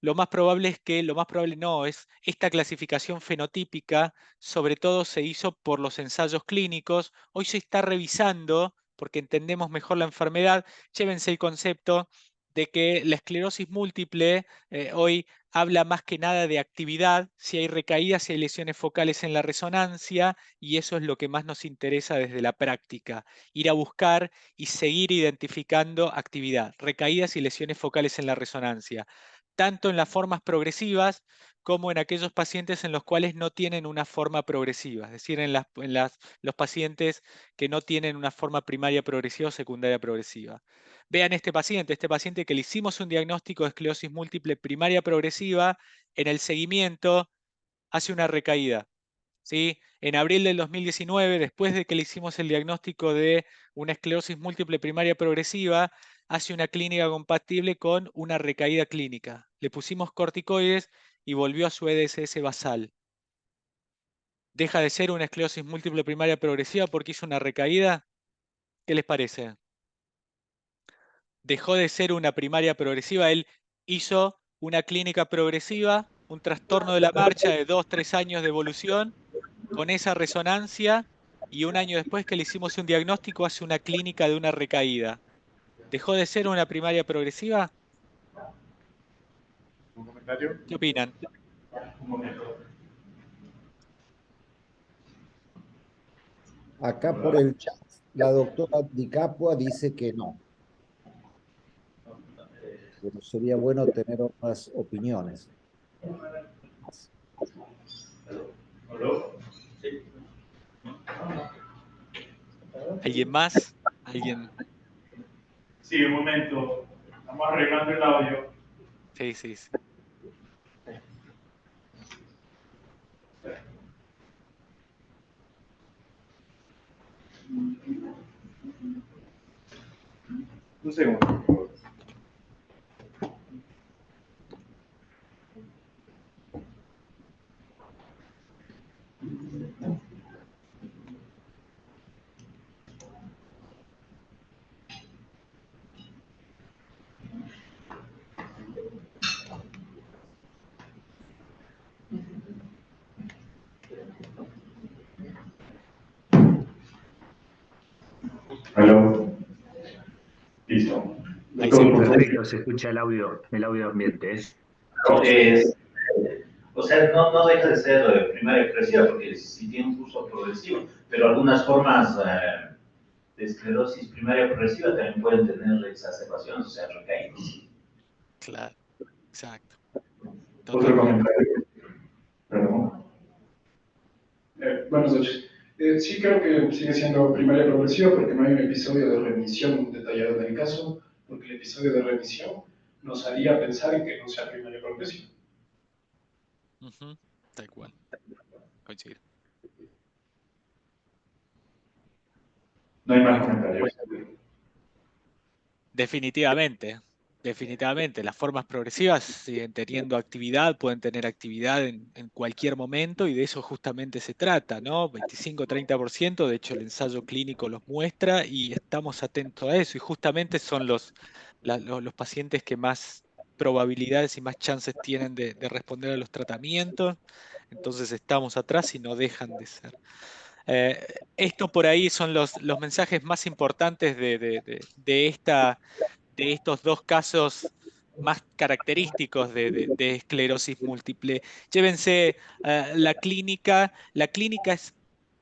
Lo más probable es esta clasificación fenotípica, sobre todo se hizo por los ensayos clínicos. Hoy se está revisando, porque entendemos mejor la enfermedad. Llévense el concepto de que la esclerosis múltiple hoy habla más que nada de actividad, si hay recaídas, si hay lesiones focales en la resonancia, y eso es lo que más nos interesa desde la práctica, ir a buscar y seguir identificando actividad, recaídas y lesiones focales en la resonancia, tanto en las formas progresivas como en aquellos pacientes en los cuales no tienen una forma progresiva, es decir, en los pacientes que no tienen una forma primaria progresiva o secundaria progresiva. Vean este paciente que le hicimos un diagnóstico de esclerosis múltiple primaria progresiva, en el seguimiento hace una recaída. ¿Sí? En abril del 2019, después de que le hicimos el diagnóstico de una esclerosis múltiple primaria progresiva, hace una clínica compatible con una recaída clínica. Le pusimos corticoides y volvió a su EDSS basal. ¿Deja de ser una esclerosis múltiple primaria progresiva porque hizo una recaída? ¿Qué les parece? Dejó de ser una primaria progresiva, él hizo una clínica progresiva, un trastorno de la marcha de 2-3 años de evolución, con esa resonancia, y un año después que le hicimos un diagnóstico hace una clínica de una recaída. ¿Dejó de ser una primaria progresiva? ¿Un comentario? ¿Qué opinan? Un momento. Acá por el chat, la doctora Di Capua dice que no. Pero sería bueno tener otras opiniones. ¿Aló? ¿Alguien más? ¿Alguien? Sí, un momento. Estamos arreglando el audio. Sí, sí, sí. Un segundo, por favor. ¿Aló? Listo. Ahí Doctor, sí. por favor. Perfecto, se escucha el audio ambiente. No, o sea, no deja de ser primaria progresiva porque sí tiene un curso progresivo, pero algunas formas de esclerosis primaria progresiva también pueden tener exacerbaciones, o sea, recaídas. Claro, exacto. Otro Totalmente. comentario. Perdón. Buenas noches. Sí, creo que sigue siendo primaria progresiva porque no hay un episodio de remisión detallado en el caso, porque el episodio de remisión nos haría pensar en que no sea primaria progresiva. Ujú. Tal cual. Coincido. No hay más comentarios. Definitivamente, definitivamente. Las formas progresivas siguen teniendo actividad, pueden tener actividad en cualquier momento y de eso justamente se trata, ¿no? 25-30%, de hecho el ensayo clínico los muestra y estamos atentos a eso y justamente son los pacientes que más probabilidades y más chances tienen de responder a los tratamientos, entonces estamos atrás y no dejan de ser. Esto por ahí son los mensajes más importantes de estos dos casos más característicos de esclerosis múltiple. Llévense la clínica es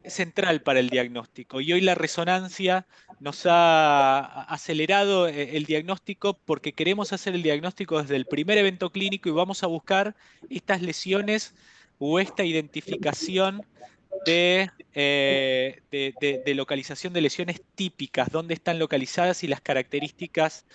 central para el diagnóstico y hoy la resonancia nos ha acelerado el diagnóstico porque queremos hacer el diagnóstico desde el primer evento clínico y vamos a buscar estas lesiones o esta identificación de localización de lesiones típicas, dónde están localizadas y las características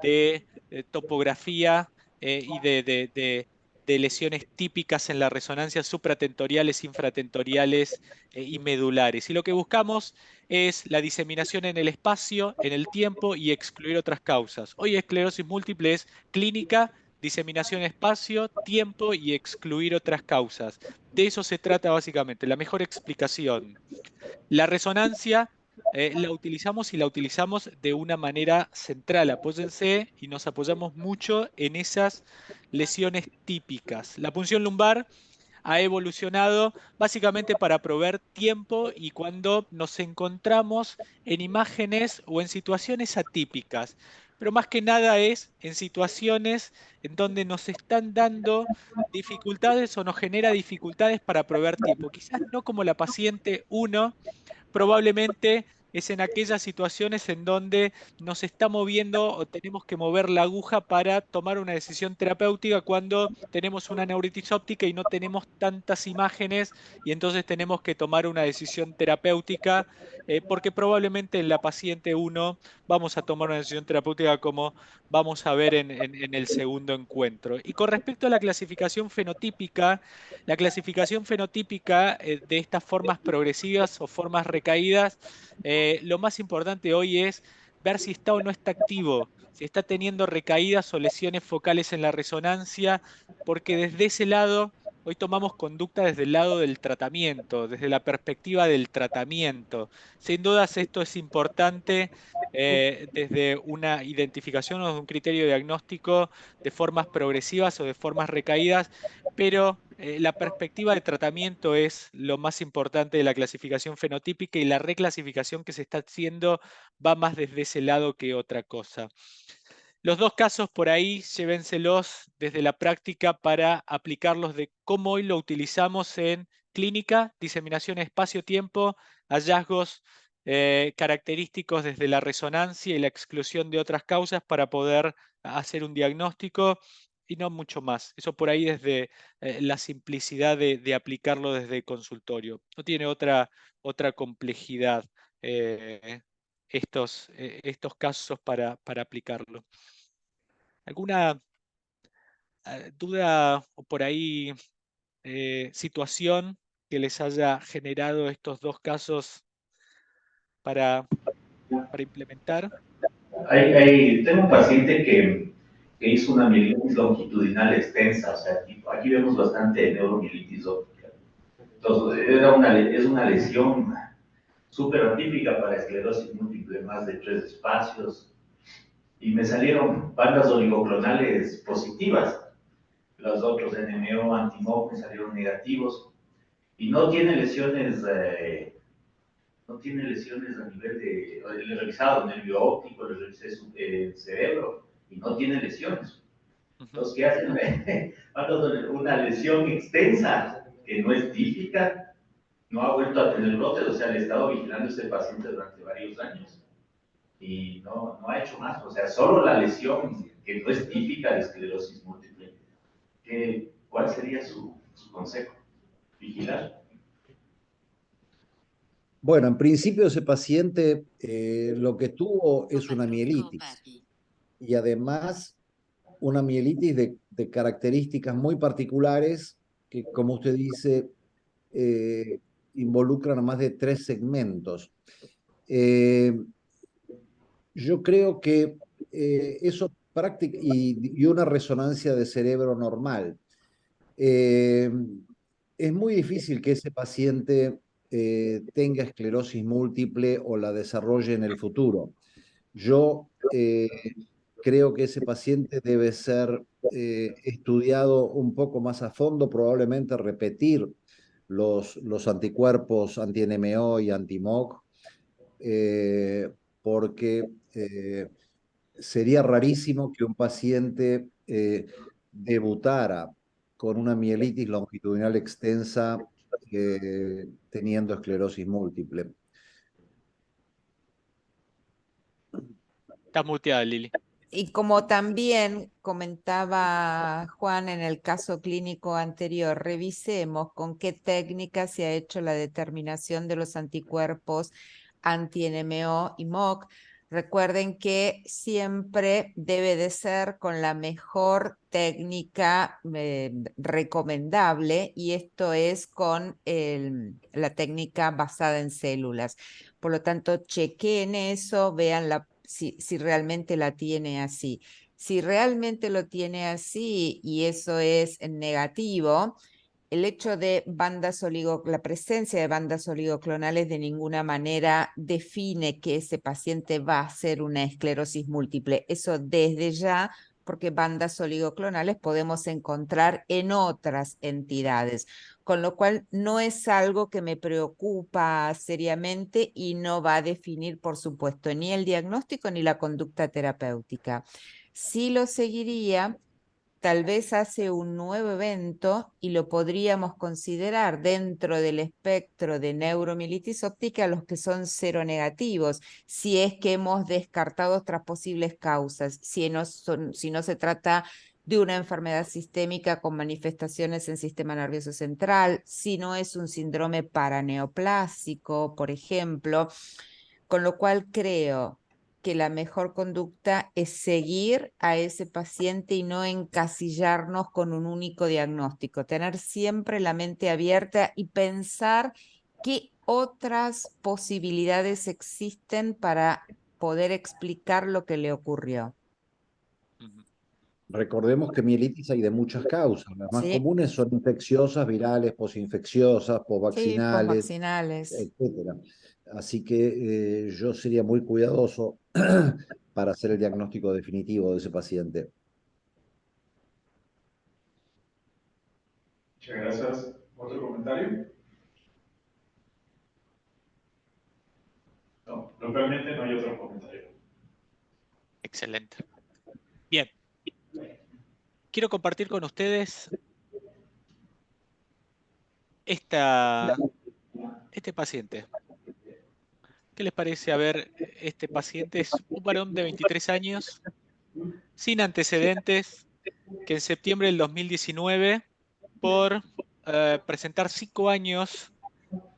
de topografía y de lesiones típicas en la resonancia supratentoriales, infratentoriales y medulares. Y lo que buscamos es la diseminación en el espacio, en el tiempo y excluir otras causas. Hoy esclerosis múltiple es clínica, diseminación en espacio, tiempo y excluir otras causas. De eso se trata básicamente, la mejor explicación. La resonancia la utilizamos y la utilizamos de una manera central. Apóyense y nos apoyamos mucho en esas lesiones típicas. La punción lumbar ha evolucionado básicamente para proveer tiempo y cuando nos encontramos en imágenes o en situaciones atípicas. Pero más que nada es en situaciones en donde nos están dando dificultades o nos genera dificultades para proveer tiempo. Quizás no como la paciente 1, probablemente es en aquellas situaciones en donde nos está moviendo o tenemos que mover la aguja para tomar una decisión terapéutica cuando tenemos una neuritis óptica y no tenemos tantas imágenes y entonces tenemos que tomar una decisión terapéutica porque probablemente en la paciente 1 vamos a tomar una decisión terapéutica como vamos a ver en el segundo encuentro. Y con respecto a la clasificación fenotípica de estas formas progresivas o formas recaídas, lo más importante hoy es ver si está o no está activo, si está teniendo recaídas o lesiones focales en la resonancia, porque desde ese lado hoy tomamos conducta desde el lado del tratamiento, desde la perspectiva del tratamiento. Sin dudas esto es importante desde una identificación o desde un criterio diagnóstico de formas progresivas o de formas recaídas, pero la perspectiva de tratamiento es lo más importante de la clasificación fenotípica y la reclasificación que se está haciendo va más desde ese lado que otra cosa. Los dos casos por ahí, llévenselos desde la práctica para aplicarlos de cómo hoy lo utilizamos en clínica, diseminación espacio-tiempo, hallazgos característicos desde la resonancia y la exclusión de otras causas para poder hacer un diagnóstico y no mucho más. Eso por ahí desde la simplicidad de aplicarlo desde consultorio. No tiene otra complejidad estos casos para aplicarlo. ¿Alguna duda o por ahí situación que les haya generado estos dos casos para implementar? Tengo un paciente que hizo una mielitis longitudinal extensa, o sea, aquí vemos bastante neuromielitis óptica. Entonces, es una lesión súper atípica para esclerosis múltiple, más de 3 espacios, y me salieron bandas oligoclonales positivas. Los otros NMO, anti-MOC me salieron negativos, y no tiene lesiones a nivel de, le he revisado nervio óptico, le revisé el cerebro y no tiene lesiones. Entonces, ¿qué hacen? Una lesión extensa que no es típica, no ha vuelto a tener brotes, o sea, le he estado vigilando a este paciente durante varios años y no ha hecho más, o sea, solo la lesión que no es típica de esclerosis múltiple. ¿Cuál sería su consejo? Vigilar. Bueno, en principio ese paciente lo que tuvo es una mielitis y además una mielitis de características muy particulares que, como usted dice, involucran más de 3 segmentos. Yo creo que eso y una resonancia de cerebro normal. Es muy difícil que ese paciente tenga esclerosis múltiple o la desarrolle en el futuro. Yo creo que ese paciente debe ser estudiado un poco más a fondo, probablemente repetir los anticuerpos anti-NMO y anti-MOC, porque sería rarísimo que un paciente debutara con una mielitis longitudinal extensa teniendo esclerosis múltiple. Estás muteada, Lili. Y como también comentaba Juan en el caso clínico anterior, revisemos con qué técnica se ha hecho la determinación de los anticuerpos anti-NMO y MOC. Recuerden que siempre debe de ser con la mejor técnica recomendable, y esto es con la técnica basada en células. Por lo tanto, chequeen eso, vean si realmente la tiene así. Si realmente lo tiene así y eso es negativo, el hecho de la presencia de bandas oligoclonales de ninguna manera define que ese paciente va a ser una esclerosis múltiple. Eso desde ya, porque bandas oligoclonales podemos encontrar en otras entidades, con lo cual no es algo que me preocupa seriamente y no va a definir, por supuesto, ni el diagnóstico ni la conducta terapéutica. Sí lo seguiría. Tal vez hace un nuevo evento y lo podríamos considerar dentro del espectro de neuromielitis óptica los que son seronegativos, si es que hemos descartado otras posibles causas, si no se trata de una enfermedad sistémica con manifestaciones en sistema nervioso central, si no es un síndrome paraneoplásico, por ejemplo, con lo cual creo que la mejor conducta es seguir a ese paciente y no encasillarnos con un único diagnóstico, tener siempre la mente abierta y pensar qué otras posibilidades existen para poder explicar lo que le ocurrió. Recordemos que mielitis hay de muchas causas. Las más Sí, comunes son infecciosas, virales, posinfecciosas, sí, posvaccinales, posvaccinales. etcétera. Así que yo sería muy cuidadoso para hacer el diagnóstico definitivo de ese paciente. Muchas gracias. ¿Otro comentario? No, localmente no hay otro comentario. Excelente. Bien. Quiero compartir con ustedes este paciente. ¿Qué les parece? A ver, este paciente es un varón de 23 años, sin antecedentes, que en septiembre del 2019, por presentar 5 años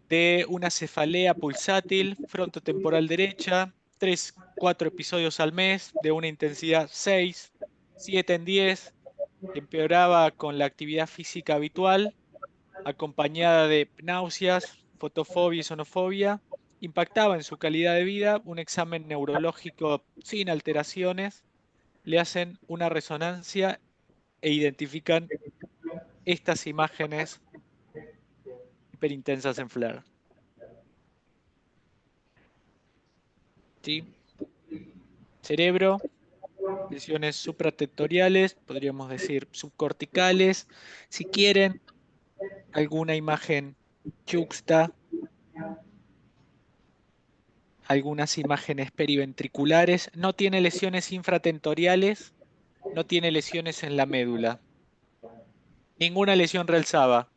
de una cefalea pulsátil frontotemporal derecha, 3-4 episodios al mes de una intensidad 6, 7 en 10, que empeoraba con la actividad física habitual, acompañada de náuseas, fotofobia y sonofobia, impactaba en su calidad de vida. Un examen neurológico sin alteraciones, le hacen una resonancia e identifican estas imágenes hiperintensas en FLAIR. ¿Sí? Cerebro, lesiones supratentoriales, podríamos decir subcorticales. Si quieren, alguna imagen juxta, algunas imágenes periventriculares. No tiene lesiones infratentoriales, no tiene lesiones en la médula. Ninguna lesión realzaba.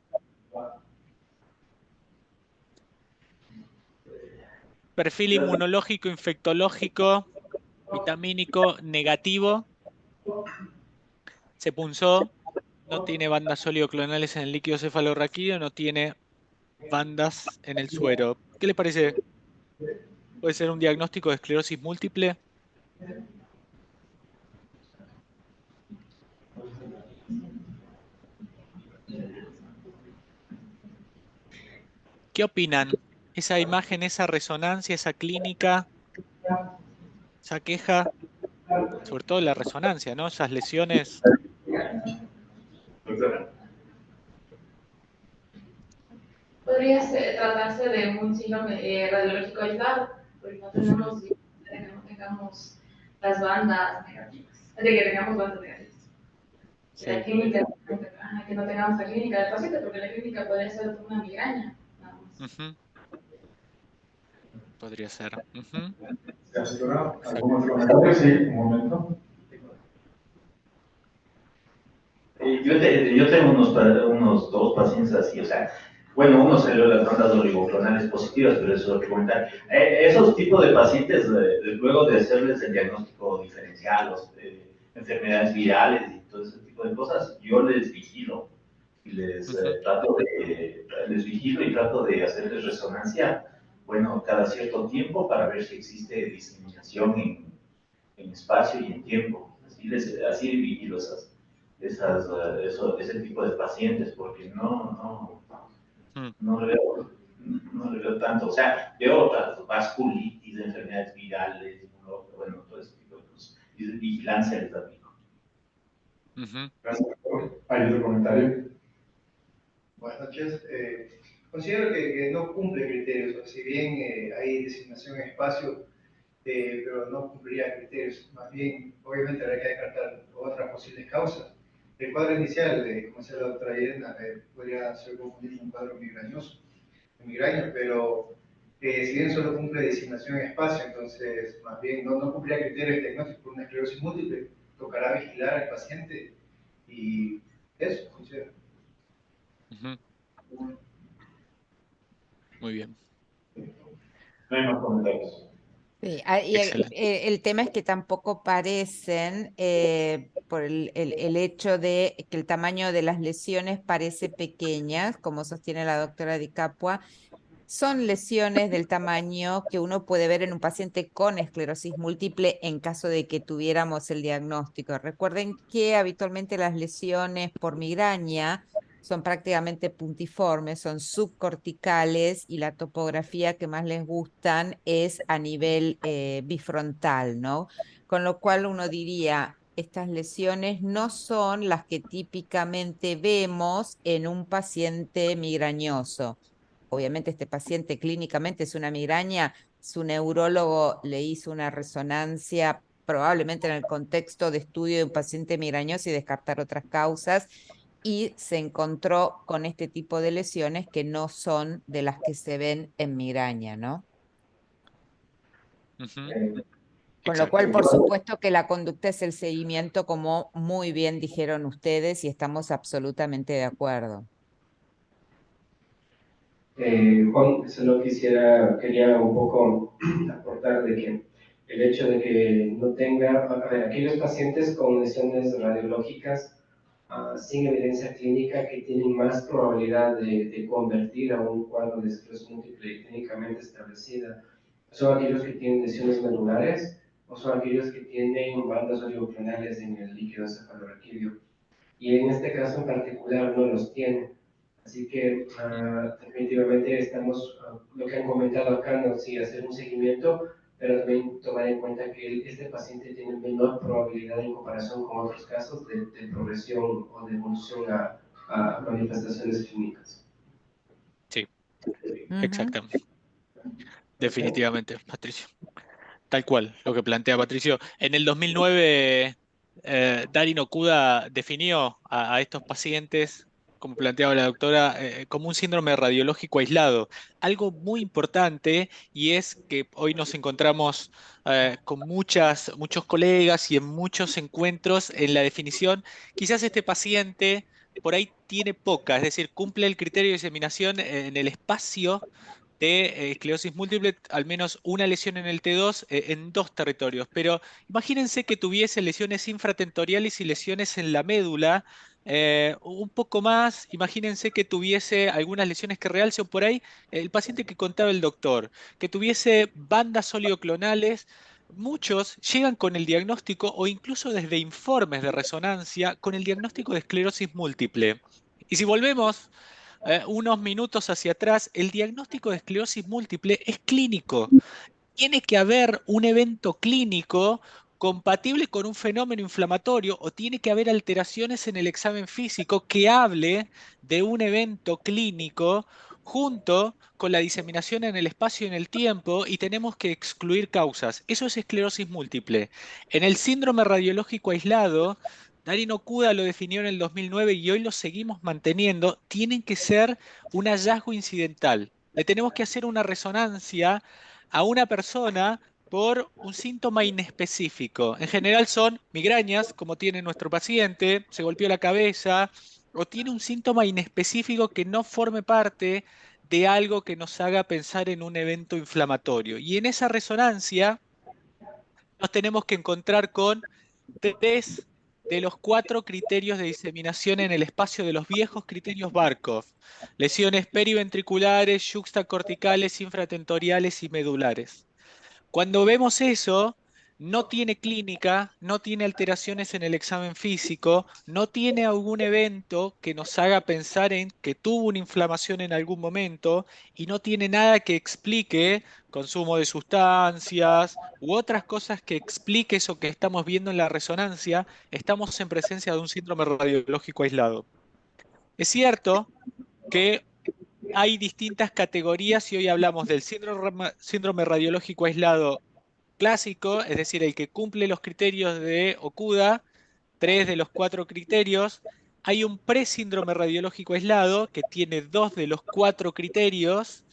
Perfil inmunológico, infectológico, vitamínico negativo. Se punzó. No tiene bandas oligoclonales en el líquido cefalorraquídeo, no tiene bandas en el suero. ¿Qué les parece? ¿Puede ser un diagnóstico de esclerosis múltiple? ¿Qué opinan? Esa imagen, esa resonancia, esa clínica, esa queja, sobre todo la resonancia, ¿no? Esas lesiones. Doctora. Podría tratarse de un síndrome radiológico aislado, porque no tenemos, que no tengamos las bandas negativas, de que tengamos bandas negativas. Sí. La clínica, que no tengamos la clínica del paciente, porque la clínica podría ser una migraña, nada más. Podría ser. Gracias, doctora. ¿Algún otro comentario? Sí, un momento. Yo tengo unos dos pacientes así, o sea, bueno, uno salió de las bandas oligoclonales positivas, pero eso es lo que comentar. Esos tipos de pacientes, luego de hacerles el diagnóstico diferencial, enfermedades virales y todo ese tipo de cosas, yo les vigilo y les vigilo y trato de hacerles resonancia, bueno, cada cierto tiempo para ver si existe diseminación en espacio y en tiempo. Así vigilo ese tipo de pacientes, porque no le veo tanto. O sea, veo otras vasculitis, enfermedades virales, bueno, todo ese tipo de cosas. Y vigilancia les aplico. Gracias, doctor. ¿Hay otro comentario? Buenas noches. Considero que no cumple criterios. O sea, si bien hay designación en espacio, pero no cumpliría criterios. Más bien, obviamente habría que descartar otras posibles causas. El cuadro inicial, como decía la doctora Irena, podría ser confundido con un cuadro migraña, pero si bien solo cumple designación en espacio, entonces más bien no cumpliría criterios diagnósticos por una esclerosis múltiple, tocará vigilar al paciente y eso funciona. Muy bien. No hay más comentarios. Sí, Excelente. el tema es que tampoco parecen, por el hecho de que el tamaño de las lesiones parece pequeñas, como sostiene la doctora Di Capua, son lesiones del tamaño que uno puede ver en un paciente con esclerosis múltiple en caso de que tuviéramos el diagnóstico. Recuerden que habitualmente las lesiones por migraña son prácticamente puntiformes, son subcorticales y la topografía que más les gustan es a nivel bifrontal, ¿no? Con lo cual uno diría, estas lesiones no son las que típicamente vemos en un paciente migrañoso. Obviamente este paciente clínicamente es una migraña, su neurólogo le hizo una resonancia probablemente en el contexto de estudio de un paciente migrañoso y descartar otras causas, y se encontró con este tipo de lesiones que no son de las que se ven en migraña, ¿no? Con lo cual, por supuesto que la conducta es el seguimiento, como muy bien dijeron ustedes, y estamos absolutamente de acuerdo. Juan, solo quería un poco aportar de que el hecho de que no tenga, a ver, aquellos pacientes con lesiones radiológicas sin evidencia clínica que tienen más probabilidad de convertir a un cuadro de esclerosis múltiple clínicamente establecida, son aquellos que tienen lesiones medulares o son aquellos que tienen bandas oligoclonales en el líquido cefalorraquídeo. Y en este caso en particular no los tienen. Así que definitivamente estamos, lo que han comentado acá, no, sí, hacer un seguimiento, pero también tomar en cuenta que este paciente tiene menor probabilidad en comparación con otros casos de progresión o de evolución a manifestaciones clínicas. Sí, exactamente. Definitivamente, Patricio. Tal cual, lo que plantea Patricio. En el 2009, Darin Okuda definió a estos pacientes, como planteaba la doctora, como un síndrome radiológico aislado. Algo muy importante, y es que hoy nos encontramos con muchos colegas y en muchos encuentros en la definición. Quizás este paciente por ahí tiene poca, es decir, cumple el criterio de diseminación en el espacio de esclerosis múltiple, al menos una lesión en el T2 en dos territorios. Pero imagínense que tuviese lesiones infratentoriales y lesiones en la médula, un poco más. Imagínense que tuviese algunas lesiones que realcen por ahí, el paciente que contaba el doctor, que tuviese bandas oligoclonales. Muchos llegan con el diagnóstico o incluso desde informes de resonancia con el diagnóstico de esclerosis múltiple. Y si volvemos unos minutos hacia atrás, el diagnóstico de esclerosis múltiple es clínico. Tiene que haber un evento clínico compatible con un fenómeno inflamatorio o tiene que haber alteraciones en el examen físico que hable de un evento clínico junto con la diseminación en el espacio y en el tiempo, y tenemos que excluir causas. Eso es esclerosis múltiple. En el síndrome radiológico aislado, Darin Okuda lo definió en el 2009 y hoy lo seguimos manteniendo, tienen que ser un hallazgo incidental. Le tenemos que hacer una resonancia a una persona por un síntoma inespecífico. En general son migrañas, como tiene nuestro paciente, se golpeó la cabeza, o tiene un síntoma inespecífico que no forme parte de algo que nos haga pensar en un evento inflamatorio. Y en esa resonancia nos tenemos que encontrar con 3 de los 4 criterios de diseminación en el espacio de los viejos criterios Barkov: lesiones periventriculares, yuxtacorticales, infratentoriales y medulares. Cuando vemos eso, no tiene clínica, no tiene alteraciones en el examen físico, no tiene algún evento que nos haga pensar en que tuvo una inflamación en algún momento, y no tiene nada que explique consumo de sustancias u otras cosas que explique eso que estamos viendo en la resonancia. Estamos en presencia de un síndrome radiológico aislado. Es cierto que hay distintas categorías y hoy hablamos del síndrome radiológico aislado clásico, es decir, el que cumple los criterios de Okuda, 3 de los 4 criterios. Hay un presíndrome radiológico aislado que tiene 2 de los 4 criterios,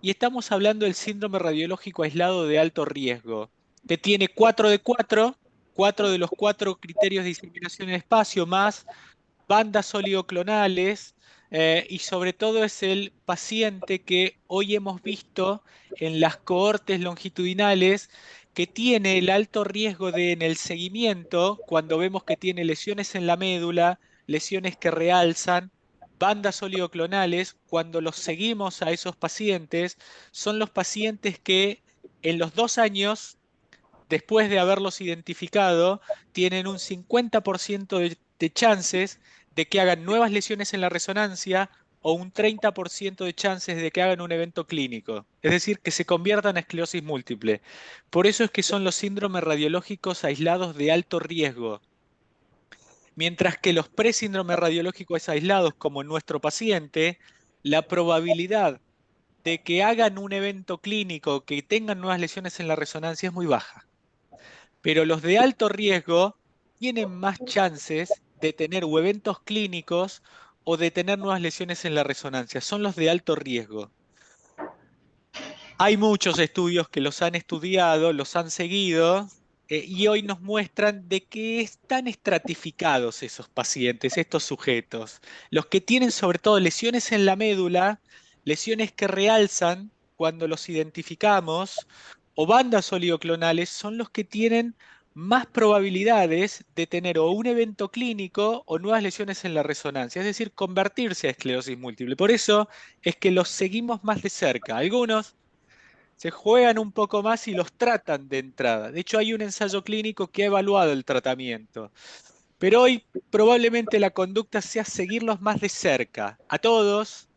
y estamos hablando del síndrome radiológico aislado de alto riesgo, que tiene 4 de 4, 4 de los 4 criterios de diseminación en espacio, más bandas oligoclonales, y sobre todo es el paciente que hoy hemos visto en las cohortes longitudinales que tiene el alto riesgo de, en el seguimiento, cuando vemos que tiene lesiones en la médula, lesiones que realzan, bandas oligoclonales, cuando los seguimos a esos pacientes, son los pacientes que en los 2 años, después de haberlos identificado, tienen un 50% de chances de que hagan nuevas lesiones en la resonancia o un 30% de chances de que hagan un evento clínico. Es decir, que se conviertan en esclerosis múltiple. Por eso es que son los síndromes radiológicos aislados de alto riesgo. Mientras que los presíndromes radiológicos aislados, como en nuestro paciente, la probabilidad de que hagan un evento clínico, que tengan nuevas lesiones en la resonancia, es muy baja. Pero los de alto riesgo tienen más chances de tener o eventos clínicos o de tener nuevas lesiones en la resonancia. Son los de alto riesgo. Hay muchos estudios que los han estudiado, los han seguido, y hoy nos muestran de que están estratificados esos pacientes, estos sujetos. Los que tienen sobre todo lesiones en la médula, lesiones que realzan cuando los identificamos, o bandas oligoclonales, son los que tienen más probabilidades de tener o un evento clínico o nuevas lesiones en la resonancia, es decir, convertirse a esclerosis múltiple. Por eso es que los seguimos más de cerca. Algunos se juegan un poco más y los tratan de entrada. De hecho, hay un ensayo clínico que ha evaluado el tratamiento. Pero hoy probablemente la conducta sea seguirlos más de cerca, a todos,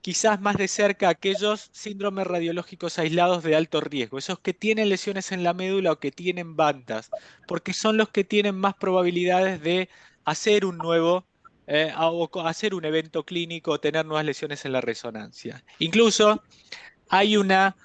quizás más de cerca a aquellos síndromes radiológicos aislados de alto riesgo, esos que tienen lesiones en la médula o que tienen bandas, porque son los que tienen más probabilidades de hacer un nuevo, o hacer un evento clínico o tener nuevas lesiones en la resonancia. Incluso hay una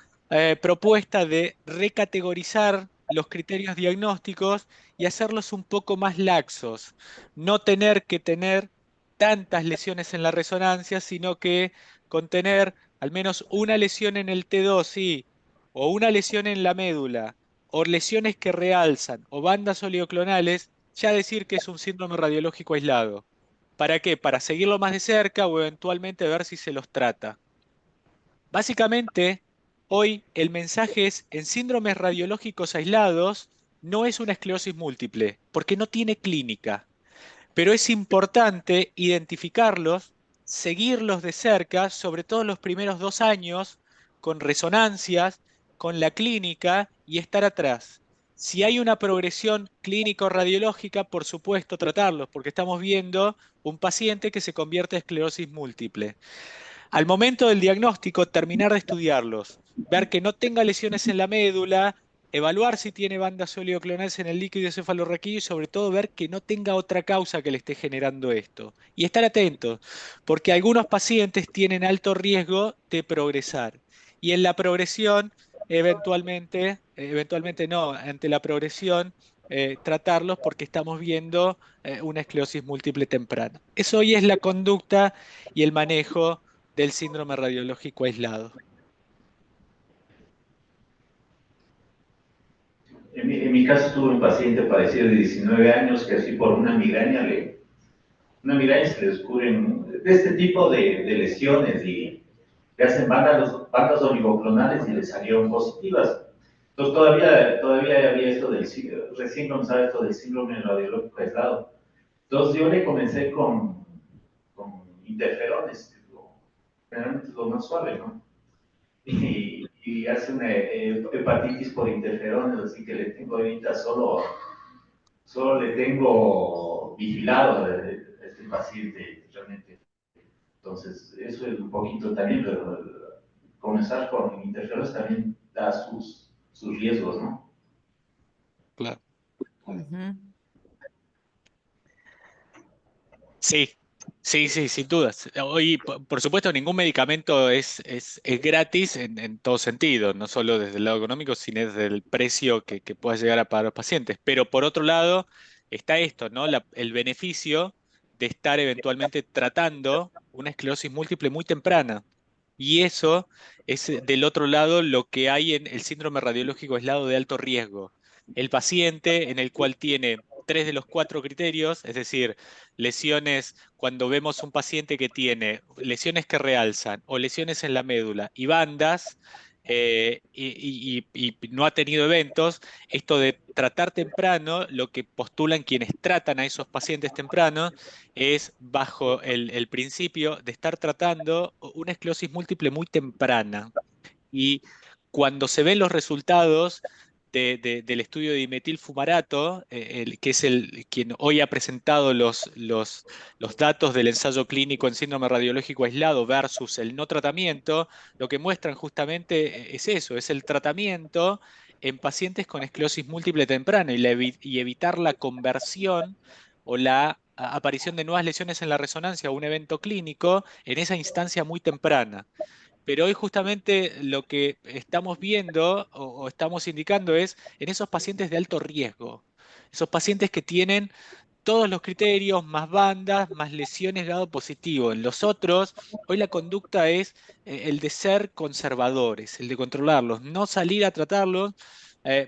propuesta de recategorizar los criterios diagnósticos y hacerlos un poco más laxos. No tener que tener tantas lesiones en la resonancia, sino que con tener al menos una lesión en el T2, sí, o una lesión en la médula, o lesiones que realzan, o bandas oligoclonales, ya decir que es un síndrome radiológico aislado. ¿Para qué? Para seguirlo más de cerca o eventualmente ver si se los trata. Básicamente, hoy el mensaje es: en síndromes radiológicos aislados no es una esclerosis múltiple, porque no tiene clínica. Pero es importante identificarlos, seguirlos de cerca, sobre todo los primeros 2 años, con resonancias, con la clínica, y estar atrás. Si hay una progresión clínico-radiológica, por supuesto, tratarlos, porque estamos viendo un paciente que se convierte en esclerosis múltiple. Al momento del diagnóstico, terminar de estudiarlos, ver que no tenga lesiones en la médula, evaluar si tiene bandas oleoclonales en el líquido cefalorraquídeo y sobre todo ver que no tenga otra causa que le esté generando esto. Y estar atentos, porque algunos pacientes tienen alto riesgo de progresar. Y en la progresión, eventualmente no, ante la progresión, tratarlos porque estamos viendo una esclerosis múltiple temprana. Eso hoy es la conducta y el manejo del síndrome radiológico aislado. En mi caso tuve un paciente padecido de 19 años que así por una migraña se le descubren de este tipo de lesiones y le hacen bandas oligoclonales y le salieron positivas. Entonces todavía había esto recién comenzaba esto del síndrome radiológico aislado. Entonces yo le comencé con interferones, generalmente es lo más suave, ¿no? Y hace una hepatitis por interferones, así que le tengo ahorita solo le tengo vigilado a este paciente realmente. Entonces, eso es un poquito también, pero comenzar con interferones también da sus riesgos, ¿no? Claro. Ujú. Sí, sí, sin dudas. Hoy, por supuesto, ningún medicamento es gratis en todo sentido, no solo desde el lado económico, sino desde el precio que pueda llegar a pagar los pacientes. Pero por otro lado, está esto, ¿no? El beneficio de estar eventualmente tratando una esclerosis múltiple muy temprana. Y eso es del otro lado lo que hay en el síndrome radiológico aislado de alto riesgo. El paciente en el cual tiene 3 de los 4 criterios, es decir, lesiones, cuando vemos un paciente que tiene lesiones que realzan o lesiones en la médula y bandas y no ha tenido eventos, esto de tratar temprano, lo que postulan quienes tratan a esos pacientes temprano es bajo el principio de estar tratando una esclerosis múltiple muy temprana. Y cuando se ven los resultados del estudio de dimetilfumarato, que es quien hoy ha presentado los datos del ensayo clínico en síndrome radiológico aislado versus el no tratamiento, lo que muestran justamente es eso, es el tratamiento en pacientes con esclerosis múltiple temprana y evitar la conversión o la aparición de nuevas lesiones en la resonancia o un evento clínico en esa instancia muy temprana. Pero hoy justamente lo que estamos viendo o estamos indicando es en esos pacientes de alto riesgo, esos pacientes que tienen todos los criterios, más bandas, más lesiones dado positivo. En los otros, hoy la conducta es el de ser conservadores, el de controlarlos, no salir a tratarlos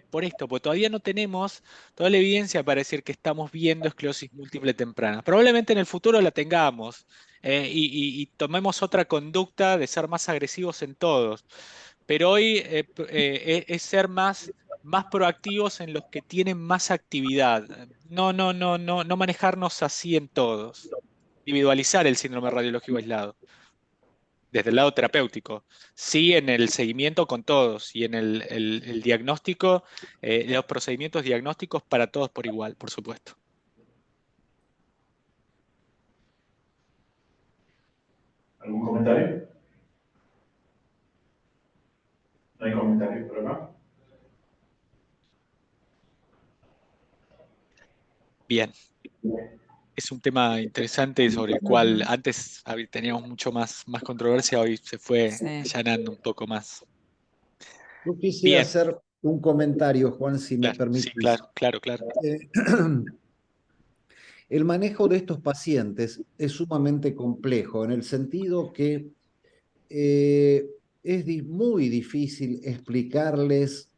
por esto, porque todavía no tenemos toda la evidencia para decir que estamos viendo esclerosis múltiple temprana. Probablemente en el futuro la tengamos y tomemos otra conducta de ser más agresivos en todos. Pero hoy es ser más proactivos en los que tienen más actividad. No manejarnos así en todos. Individualizar el síndrome radiológico aislado. Desde el lado terapéutico. Sí en el seguimiento con todos y en el diagnóstico, los procedimientos diagnósticos para todos por igual, por supuesto. ¿Algún comentario? ¿No hay comentario por acá? Bien. Es un tema interesante sobre el cual antes teníamos mucho más controversia, hoy se fue allanando un poco más. Yo quisiera Bien. hacer un comentario, Juan, si me Claro, sí, permitís. claro. El manejo de estos pacientes es sumamente complejo en el sentido que es muy difícil explicarles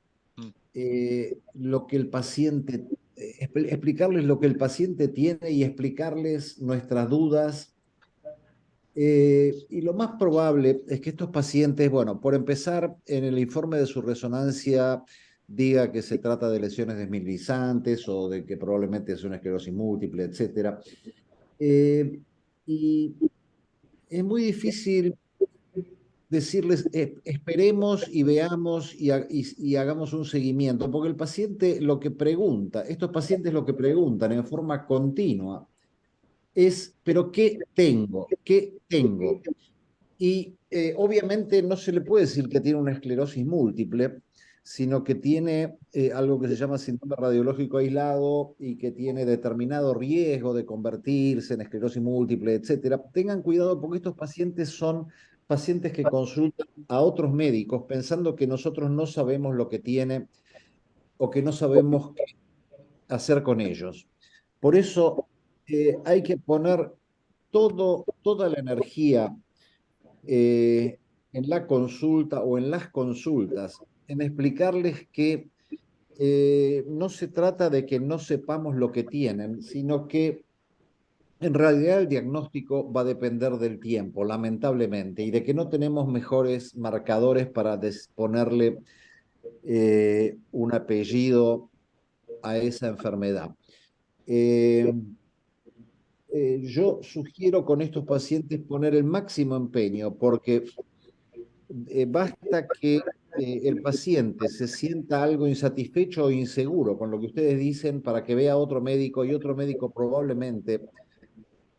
lo que el paciente, explicarles lo que el paciente tiene y explicarles nuestras dudas. Y lo más probable es que estos pacientes, bueno, por empezar, en el informe de su resonancia diga que se trata de lesiones desmineralizantes o de que probablemente es una esclerosis múltiple, etc. Y es muy difícil decirles, esperemos y veamos y hagamos un seguimiento, porque el paciente lo que pregunta, estos pacientes lo que preguntan en forma continua es, ¿pero qué tengo? ¿Qué tengo? Y obviamente no se le puede decir que tiene una esclerosis múltiple, sino que tiene algo que se llama síndrome radiológico aislado y que tiene determinado riesgo de convertirse en esclerosis múltiple, etcétera. Tengan cuidado porque estos pacientes son pacientes que consultan a otros médicos pensando que nosotros no sabemos lo que tiene o que no sabemos qué hacer con ellos. Por eso hay que poner toda la energía en la consulta o en las consultas, en explicarles que no se trata de que no sepamos lo que tienen, sino que en realidad el diagnóstico va a depender del tiempo, lamentablemente, y de que no tenemos mejores marcadores para ponerle un apellido a esa enfermedad. Yo sugiero con estos pacientes poner el máximo empeño, porque basta que el paciente se sienta algo insatisfecho o inseguro con lo que ustedes dicen para que vea a otro médico y otro médico probablemente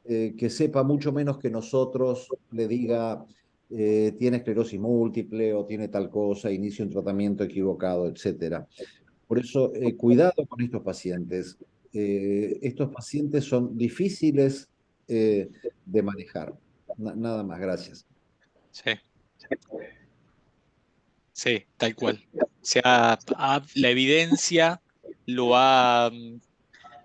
que sepa mucho menos que nosotros le diga tiene esclerosis múltiple o tiene tal cosa, inicia un tratamiento equivocado, etcétera. Por eso, cuidado con estos pacientes. Estos pacientes son difíciles de manejar. Nada más, gracias. Sí. Sí, tal cual. O sea, la evidencia lo ha,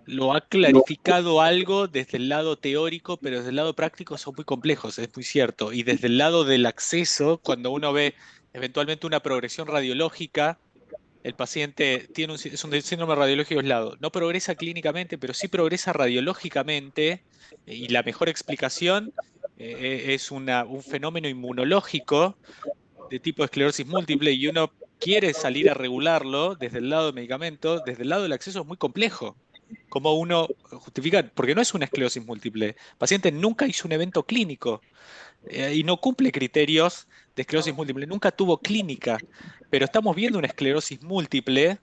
lo ha clarificado algo desde el lado teórico, pero desde el lado práctico son muy complejos, es muy cierto. Y desde el lado del acceso, cuando uno ve eventualmente una progresión radiológica, el paciente tiene es un síndrome radiológico aislado. No progresa clínicamente, pero sí progresa radiológicamente, y la mejor explicación es un fenómeno inmunológico de tipo de esclerosis múltiple, y uno quiere salir a regularlo desde el lado del medicamento, desde el lado del acceso es muy complejo. ¿Cómo uno justifica? Porque no es una esclerosis múltiple. El paciente nunca hizo un evento clínico y no cumple criterios de esclerosis múltiple, nunca tuvo clínica, pero estamos viendo una esclerosis múltiple,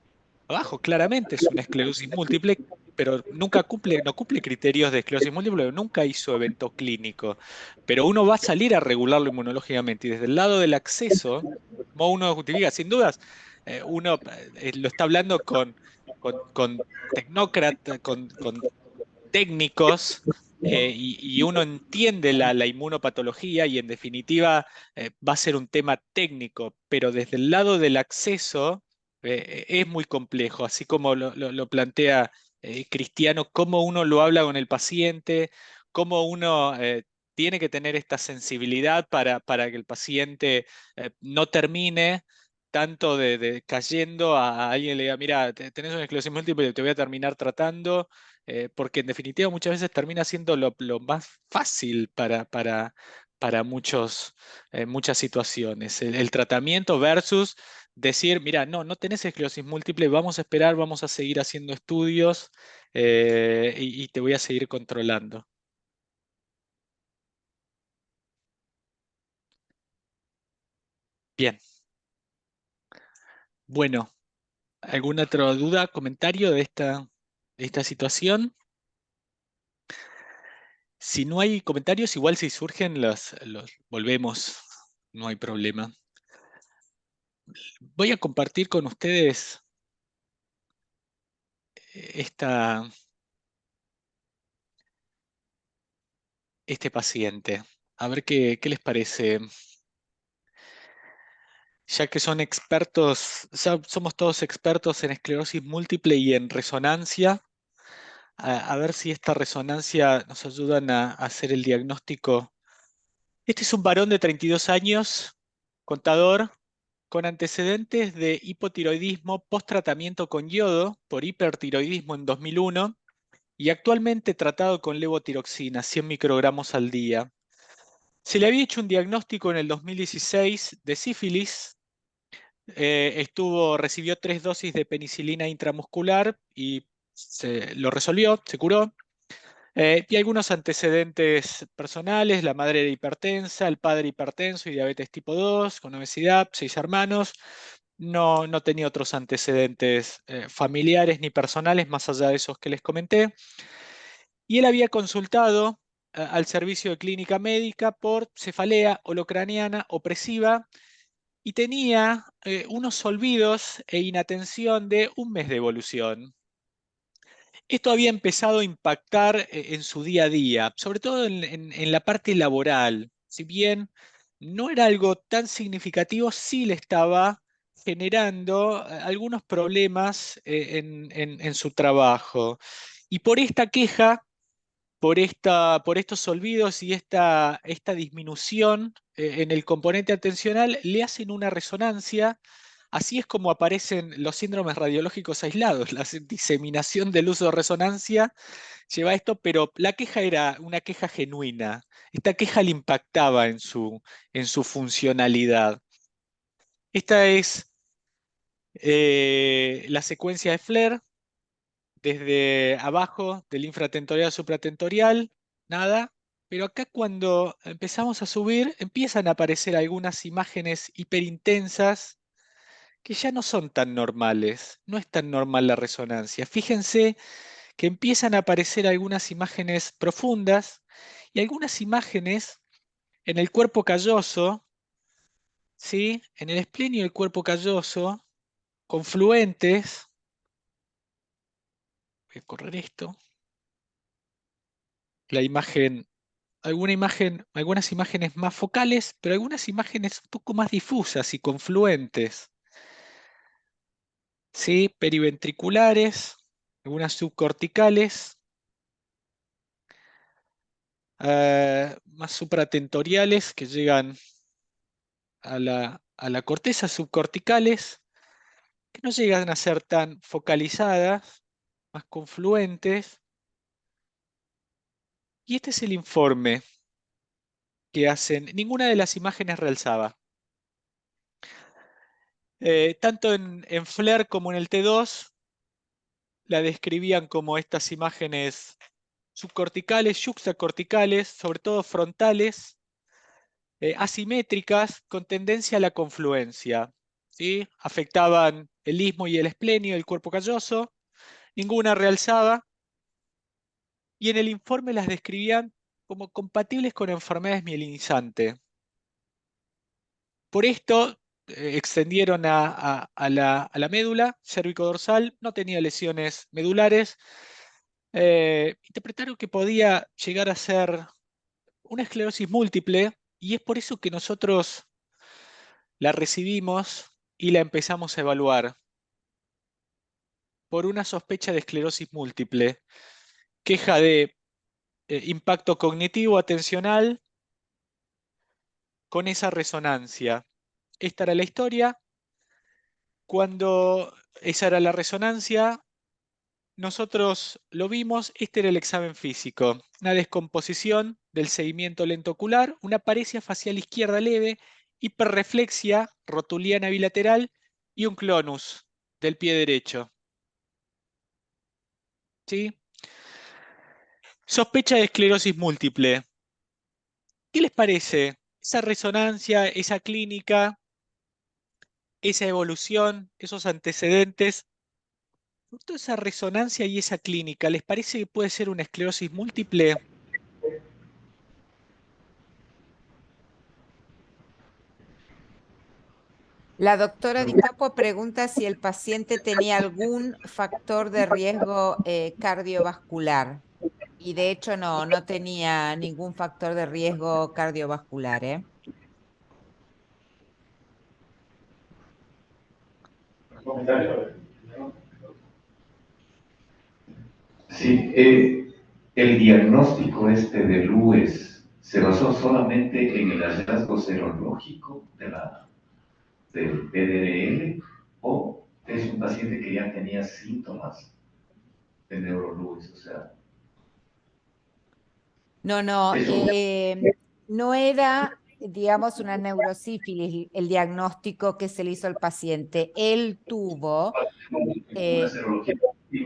abajo claramente es una esclerosis múltiple, pero no cumple criterios de esclerosis múltiple, nunca hizo evento clínico. Pero uno va a salir a regularlo inmunológicamente y desde el lado del acceso, como uno justifica, sin dudas, uno lo está hablando con tecnócratas, con técnicos, y uno entiende la inmunopatología y en definitiva va a ser un tema técnico, pero desde el lado del acceso es muy complejo, así como lo plantea Cristiano, cómo uno lo habla con el paciente, cómo uno tiene que tener esta sensibilidad para que el paciente no termine tanto de cayendo a alguien le diga, mira, tenés una esclerosis múltiple, te voy a terminar tratando, porque en definitiva muchas veces termina siendo lo más fácil para muchas situaciones. El tratamiento versus decir, mira, no tenés esclerosis múltiple, vamos a esperar, vamos a seguir haciendo estudios y te voy a seguir controlando. Bien. Bueno, ¿alguna otra duda, comentario de esta situación? Si no hay comentarios, igual si surgen los volvemos, no hay problema. Voy a compartir con ustedes este paciente. A ver qué les parece. Ya que son expertos, somos todos expertos en esclerosis múltiple y en resonancia, a ver si esta resonancia nos ayudan a hacer el diagnóstico. Este es un varón de 32 años, contador, con antecedentes de hipotiroidismo post-tratamiento con yodo por hipertiroidismo en 2001 y actualmente tratado con levotiroxina, 100 microgramos al día. Se le había hecho un diagnóstico en el 2016 de sífilis, recibió 3 dosis de penicilina intramuscular y lo resolvió, se curó. Y algunos antecedentes personales: la madre era hipertensa, el padre hipertenso y diabetes tipo 2, con obesidad, 6 hermanos. No tenía otros antecedentes familiares ni personales más allá de esos que les comenté. Y él había consultado al servicio de clínica médica por cefalea holocraniana opresiva y tenía unos olvidos e inatención de 1 mes de evolución. Esto había empezado a impactar en su día a día, sobre todo en la parte laboral. Si bien no era algo tan significativo, sí le estaba generando algunos problemas en su trabajo. Y por esta queja, por estos olvidos y esta disminución en el componente atencional, le hacen una resonancia. Así es como aparecen los síndromes radiológicos aislados. La diseminación del uso de resonancia lleva a esto, pero la queja era una queja genuina. Esta queja le impactaba en su funcionalidad. Esta es la secuencia de Flair, desde abajo del infratentorial supratentorial, nada. Pero acá, cuando empezamos a subir, empiezan a aparecer algunas imágenes hiperintensas que ya no son tan normales. No es tan normal la resonancia. Fíjense que empiezan a aparecer algunas imágenes profundas y algunas imágenes en el cuerpo calloso, ¿sí? En el esplenio del cuerpo calloso, confluentes. Voy a correr esto. La imagen, algunas imágenes más focales, pero algunas imágenes un poco más difusas y confluentes, ¿sí? Periventriculares, algunas subcorticales, más supratentoriales que llegan a la corteza, subcorticales, que no llegan a ser tan focalizadas, más confluentes. Y este es el informe que hacen. Ninguna de las imágenes realzaba. Tanto en Flair como en el T2 la describían como estas imágenes subcorticales, yuxtacorticales, sobre todo frontales, asimétricas, con tendencia a la confluencia, ¿sí? Afectaban el istmo y el esplenio del cuerpo calloso. Ninguna realzaba. Y en el informe las describían como compatibles con enfermedades mielinizantes. Por esto extendieron a la médula cérvico-dorsal, no tenía lesiones medulares. Interpretaron que podía llegar a ser una esclerosis múltiple, y es por eso que nosotros la recibimos y la empezamos a evaluar por una sospecha de esclerosis múltiple. Queja de impacto cognitivo atencional con esa resonancia. Esta era la historia. Cuando esa era la resonancia, nosotros lo vimos. Este era el examen físico: una descomposición del seguimiento lento ocular, una paresia facial izquierda leve, hiperreflexia rotuliana bilateral y un clonus del pie derecho. ¿Sí? Sospecha de esclerosis múltiple. ¿Qué les parece esa resonancia, esa clínica, esa evolución, esos antecedentes? Por toda esa resonancia y esa clínica, ¿les parece que puede ser una esclerosis múltiple? La doctora Di Capo pregunta si el paciente tenía algún factor de riesgo cardiovascular. Y de hecho no tenía ningún factor de riesgo cardiovascular, ¿eh? Sí, el diagnóstico este de Lewis se basó solamente en el hallazgo serológico del PDL, o es un paciente que ya tenía síntomas de neuro-Lewis, o sea. No, no era, digamos, una neurosífilis el diagnóstico que se le hizo al paciente. Él tuvo Una serología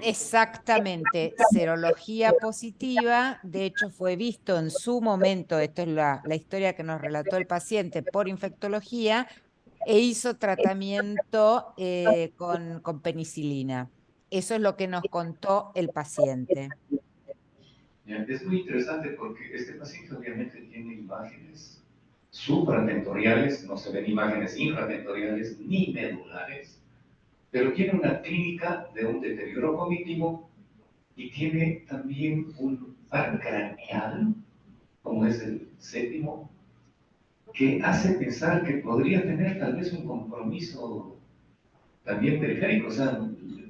Exactamente, serología positiva, de hecho fue visto en su momento, esto es la historia que nos relató el paciente por infectología, e hizo tratamiento con penicilina. Eso es lo que nos contó el paciente. Es muy interesante porque este paciente obviamente tiene imágenes supratentoriales, no se ven imágenes infratentoriales ni medulares, pero tiene una clínica de un deterioro cognitivo y tiene también un par craneal, como es el séptimo, que hace pensar que podría tener tal vez un compromiso también periférico, o sea,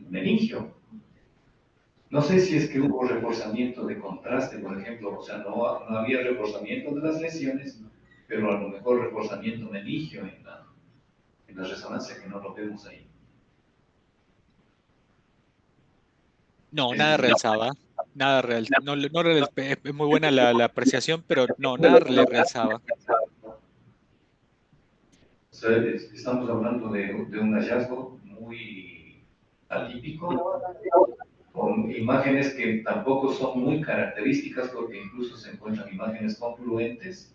meningio. No sé si es que hubo reforzamiento de contraste, por ejemplo, o sea, no había reforzamiento de las lesiones, pero a lo mejor reforzamiento meningio en la resonancia, que no lo vemos ahí. No, nada realzaba. Nada real, es muy buena la apreciación, pero no, nada le realzaba. O sea, estamos hablando de un hallazgo muy atípico, con imágenes que tampoco son muy características, porque incluso se encuentran imágenes confluentes,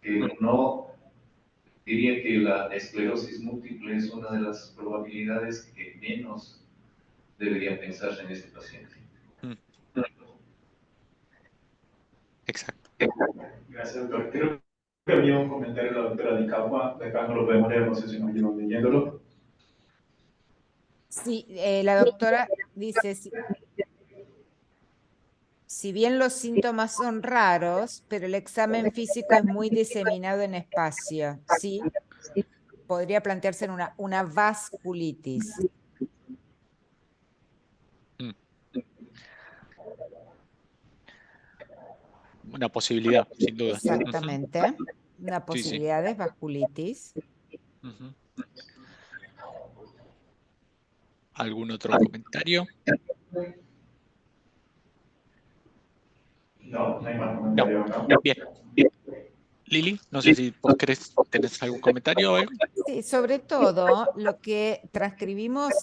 que no diría que la esclerosis múltiple es una de las probabilidades que menos debería pensarse en este paciente. Exacto. Gracias, doctor. Creo que había un comentario de la doctora Di Capua, de acá no lo podemos leer, no sé si nos llevan leyéndolo. Sí, la doctora dice, si bien los síntomas son raros, pero el examen físico es muy diseminado en espacio, ¿sí? Podría plantearse en una vasculitis. Una posibilidad, sin duda. Exactamente. Una posibilidad de vasculitis. ¿Algún otro comentario? No, no hay más comentarios acá. Bien. Lili, no sé si vos tenés algún comentario o algo. Sí, sobre todo lo que transcribimos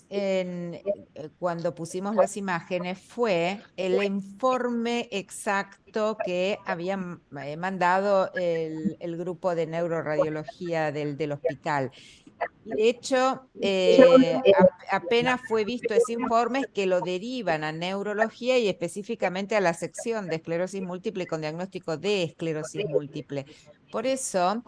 cuando pusimos las imágenes fue el informe exacto que habían mandado el grupo de neuroradiología del hospital. Y de hecho, apenas fue visto ese informe, es que lo derivan a neurología y específicamente a la sección de esclerosis múltiple con diagnóstico de esclerosis múltiple. Por eso,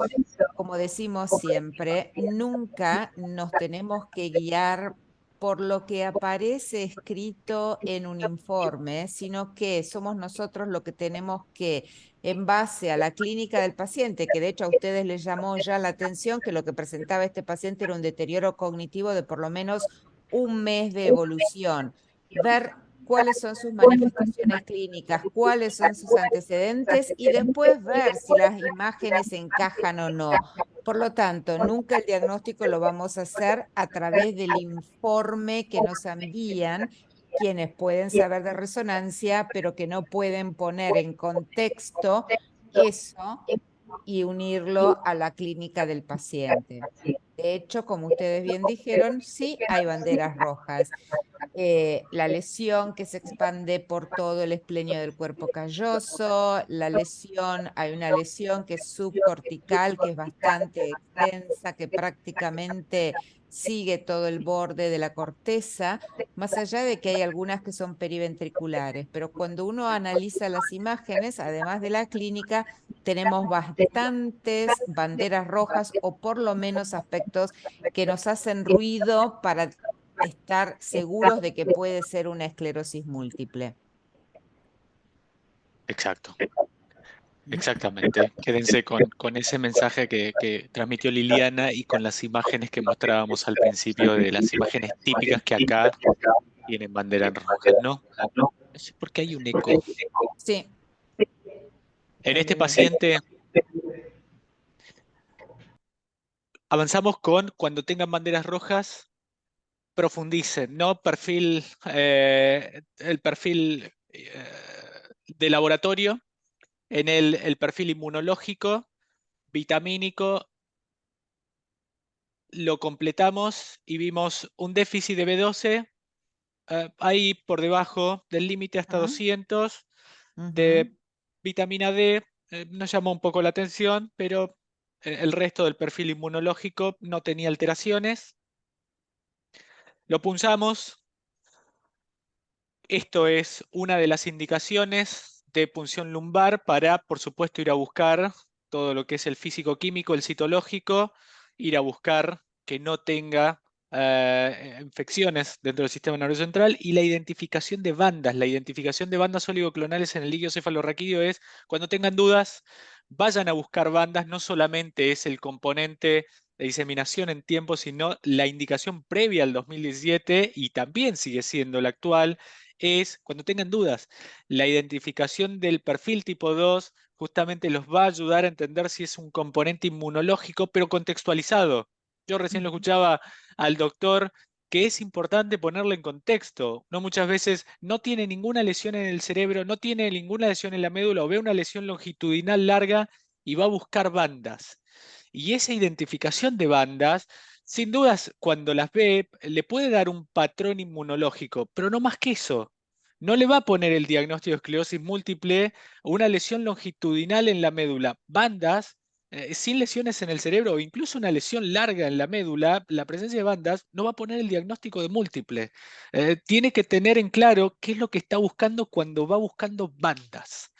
como decimos siempre, nunca nos tenemos que guiar por lo que aparece escrito en un informe, sino que somos nosotros lo que tenemos que, en base a la clínica del paciente, que de hecho a ustedes les llamó ya la atención que lo que presentaba este paciente era un deterioro cognitivo de por lo menos un mes de evolución, ver cuáles son sus manifestaciones clínicas, cuáles son sus antecedentes y después ver si las imágenes encajan o no. Por lo tanto, nunca el diagnóstico lo vamos a hacer a través del informe que nos envían quienes pueden saber de resonancia, pero que no pueden poner en contexto eso y unirlo a la clínica del paciente. De hecho, como ustedes bien dijeron, sí hay banderas rojas. La lesión que se expande por todo el esplenio del cuerpo calloso, hay una lesión que es subcortical, que es bastante extensa, que prácticamente sigue todo el borde de la corteza, más allá de que hay algunas que son periventriculares, pero cuando uno analiza las imágenes, además de la clínica, tenemos bastantes banderas rojas o por lo menos aspectos que nos hacen ruido para estar seguros de que puede ser una esclerosis múltiple. Exacto. Exactamente. Quédense con ese mensaje que transmitió Liliana y con las imágenes que mostrábamos al principio, de las imágenes típicas que acá tienen bandera en roja, ¿no? No sé por qué hay un eco. Sí. En este paciente avanzamos con cuando tengan banderas rojas, profundicen, ¿no? El perfil de laboratorio, en el perfil inmunológico, vitamínico, lo completamos y vimos un déficit de B12 ahí por debajo del límite hasta Ujú, 200. ujú. De vitamina D nos llamó un poco la atención, pero el resto del perfil inmunológico no tenía alteraciones. Lo punzamos. Esto es una de las indicaciones de punción lumbar para, por supuesto, ir a buscar todo lo que es el físico-químico, el citológico, ir a buscar que no tenga infecciones dentro del sistema nervioso central, y la identificación de bandas. La identificación de bandas oligoclonales en el líquido cefalorraquídeo es, cuando tengan dudas, vayan a buscar bandas. No solamente es el componente de diseminación en tiempo, sino la indicación previa al 2017, y también sigue siendo la actual, es, cuando tengan dudas, la identificación del perfil tipo 2 justamente los va a ayudar a entender si es un componente inmunológico, pero contextualizado. Yo recién lo escuchaba al doctor, que es importante ponerlo en contexto. No, muchas veces no tiene ninguna lesión en el cerebro, no tiene ninguna lesión en la médula, o ve una lesión longitudinal larga y va a buscar bandas. Y esa identificación de bandas, sin dudas, cuando las ve, le puede dar un patrón inmunológico, pero no más que eso. No le va a poner el diagnóstico de esclerosis múltiple o una lesión longitudinal en la médula. Bandas, sin lesiones en el cerebro, o incluso una lesión larga en la médula, la presencia de bandas no va a poner el diagnóstico de múltiple. Tiene que tener en claro qué es lo que está buscando cuando va buscando bandas.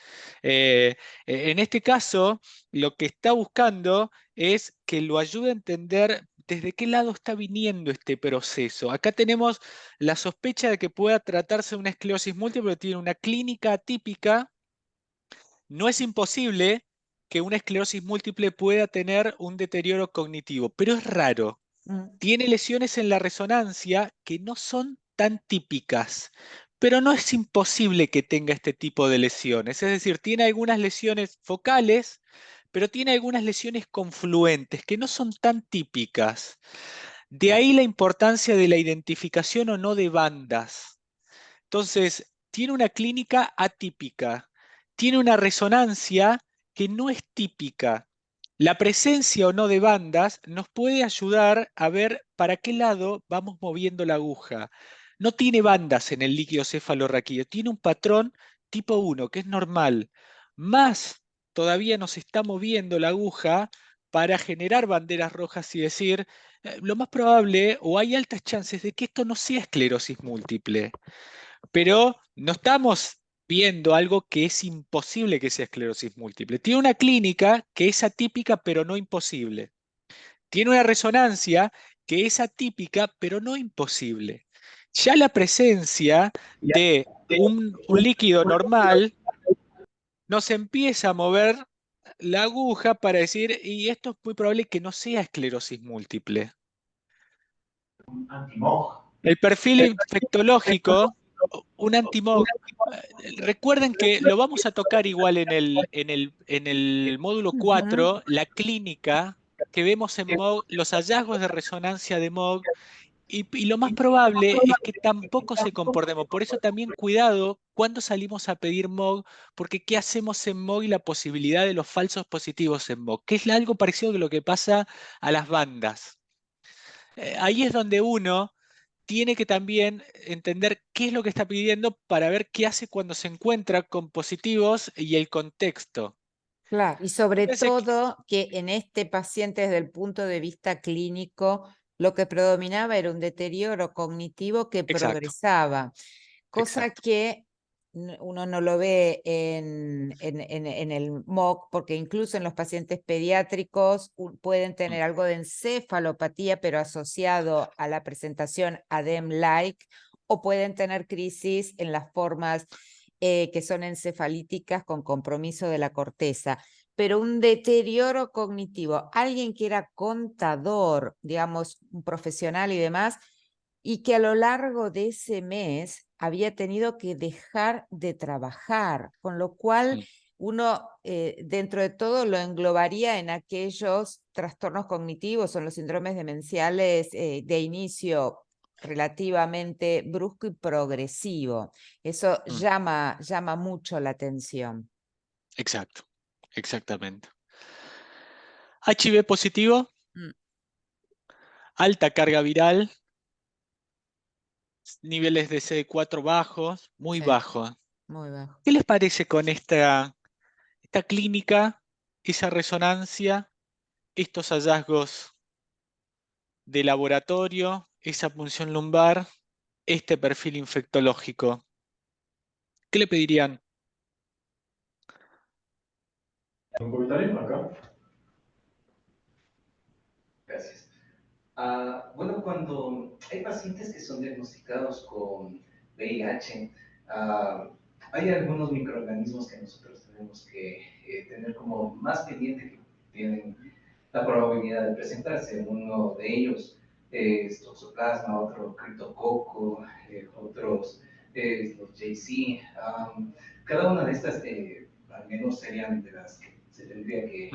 En este caso, lo que está buscando es que lo ayude a entender desde qué lado está viniendo este proceso. Acá tenemos la sospecha de que pueda tratarse de una esclerosis múltiple, pero tiene una clínica atípica. No es imposible que una esclerosis múltiple pueda tener un deterioro cognitivo, pero es raro. Mm, Tiene lesiones en la resonancia que no son tan típicas, pero no es imposible que tenga este tipo de lesiones. Es decir, tiene algunas lesiones focales, pero tiene algunas lesiones confluentes que no son tan típicas. De ahí la importancia de la identificación o no de bandas. Entonces, tiene una clínica atípica, tiene una resonancia que no es típica. La presencia o no de bandas nos puede ayudar a ver para qué lado vamos moviendo la aguja. No tiene bandas en el líquido cefalorraquídeo, tiene un patrón tipo 1, que es normal. Más todavía nos está moviendo la aguja para generar banderas rojas y decir, lo más probable, o hay altas chances de que esto no sea esclerosis múltiple. Pero no estamos viendo algo que es imposible que sea esclerosis múltiple. Tiene una clínica que es atípica pero no imposible. Tiene una resonancia que es atípica pero no imposible. Ya la presencia de un líquido normal nos empieza a mover la aguja para decir, y esto es muy probable que no sea esclerosis múltiple. Antimog. El perfil infectológico, un antimog. Recuerden que lo vamos a tocar igual en el módulo ujú. 4, la clínica que vemos en MOG, los hallazgos de resonancia de MOG, y lo más probable es que tampoco se comportemos. Por eso también cuidado cuando salimos a pedir MOG, porque ¿qué hacemos en MOG y la posibilidad de los falsos positivos en MOG? Que es algo parecido a lo que pasa a las bandas. Ahí es donde uno tiene que también entender qué es lo que está pidiendo para ver qué hace cuando se encuentra con positivos y el contexto. Claro, y sobre Parece que- todo que en este paciente desde el punto de vista clínico lo que predominaba era un deterioro cognitivo que Exacto, progresaba, cosa exacto. que uno no lo ve en el MOC, porque incluso en los pacientes pediátricos pueden tener algo de encefalopatía, pero asociado a la presentación ADEM-like, o pueden tener crisis en las formas que son encefalíticas con compromiso de la corteza. Pero un deterioro cognitivo, alguien que era contador, digamos, un profesional y demás, y que a lo largo de ese mes había tenido que dejar de trabajar, con lo cual Mm, uno dentro de todo lo englobaría en aquellos trastornos cognitivos o en los síndromes demenciales de inicio relativamente brusco y progresivo. Eso mm. llama mucho la atención. Exacto, exactamente. HIV positivo, Mm. alta carga viral, niveles de CD4 bajos, muy bajos. Muy bajo. ¿Qué les parece con esta clínica, esa resonancia, estos hallazgos de laboratorio, esa punción lumbar, este perfil infectológico? ¿Qué le pedirían? ¿Un comentario acá? Gracias. Bueno, cuando hay pacientes que son diagnosticados con VIH, hay algunos microorganismos que nosotros tenemos que tener como más pendiente, que tienen la probabilidad de presentarse. Uno de ellos es Toxoplasma, otro Criptococo, otros los JC. Cada una de estas al menos serían de las que se tendría que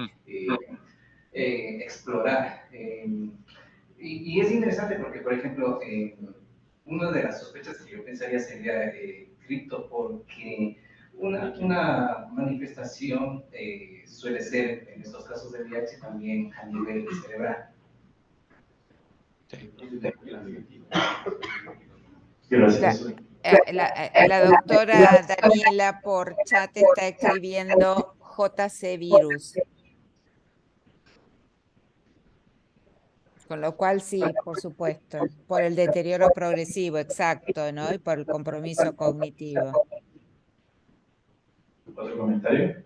explorar. Y es interesante porque, por ejemplo, una de las sospechas que yo pensaría sería cripto, porque una manifestación suele ser, en estos casos de VIH, también a nivel cerebral. Gracias. La doctora Daniela por chat está escribiendo JC virus. Con lo cual sí, por supuesto, por el deterioro progresivo, exacto, ¿no? Y por el compromiso cognitivo. ¿Otro comentario?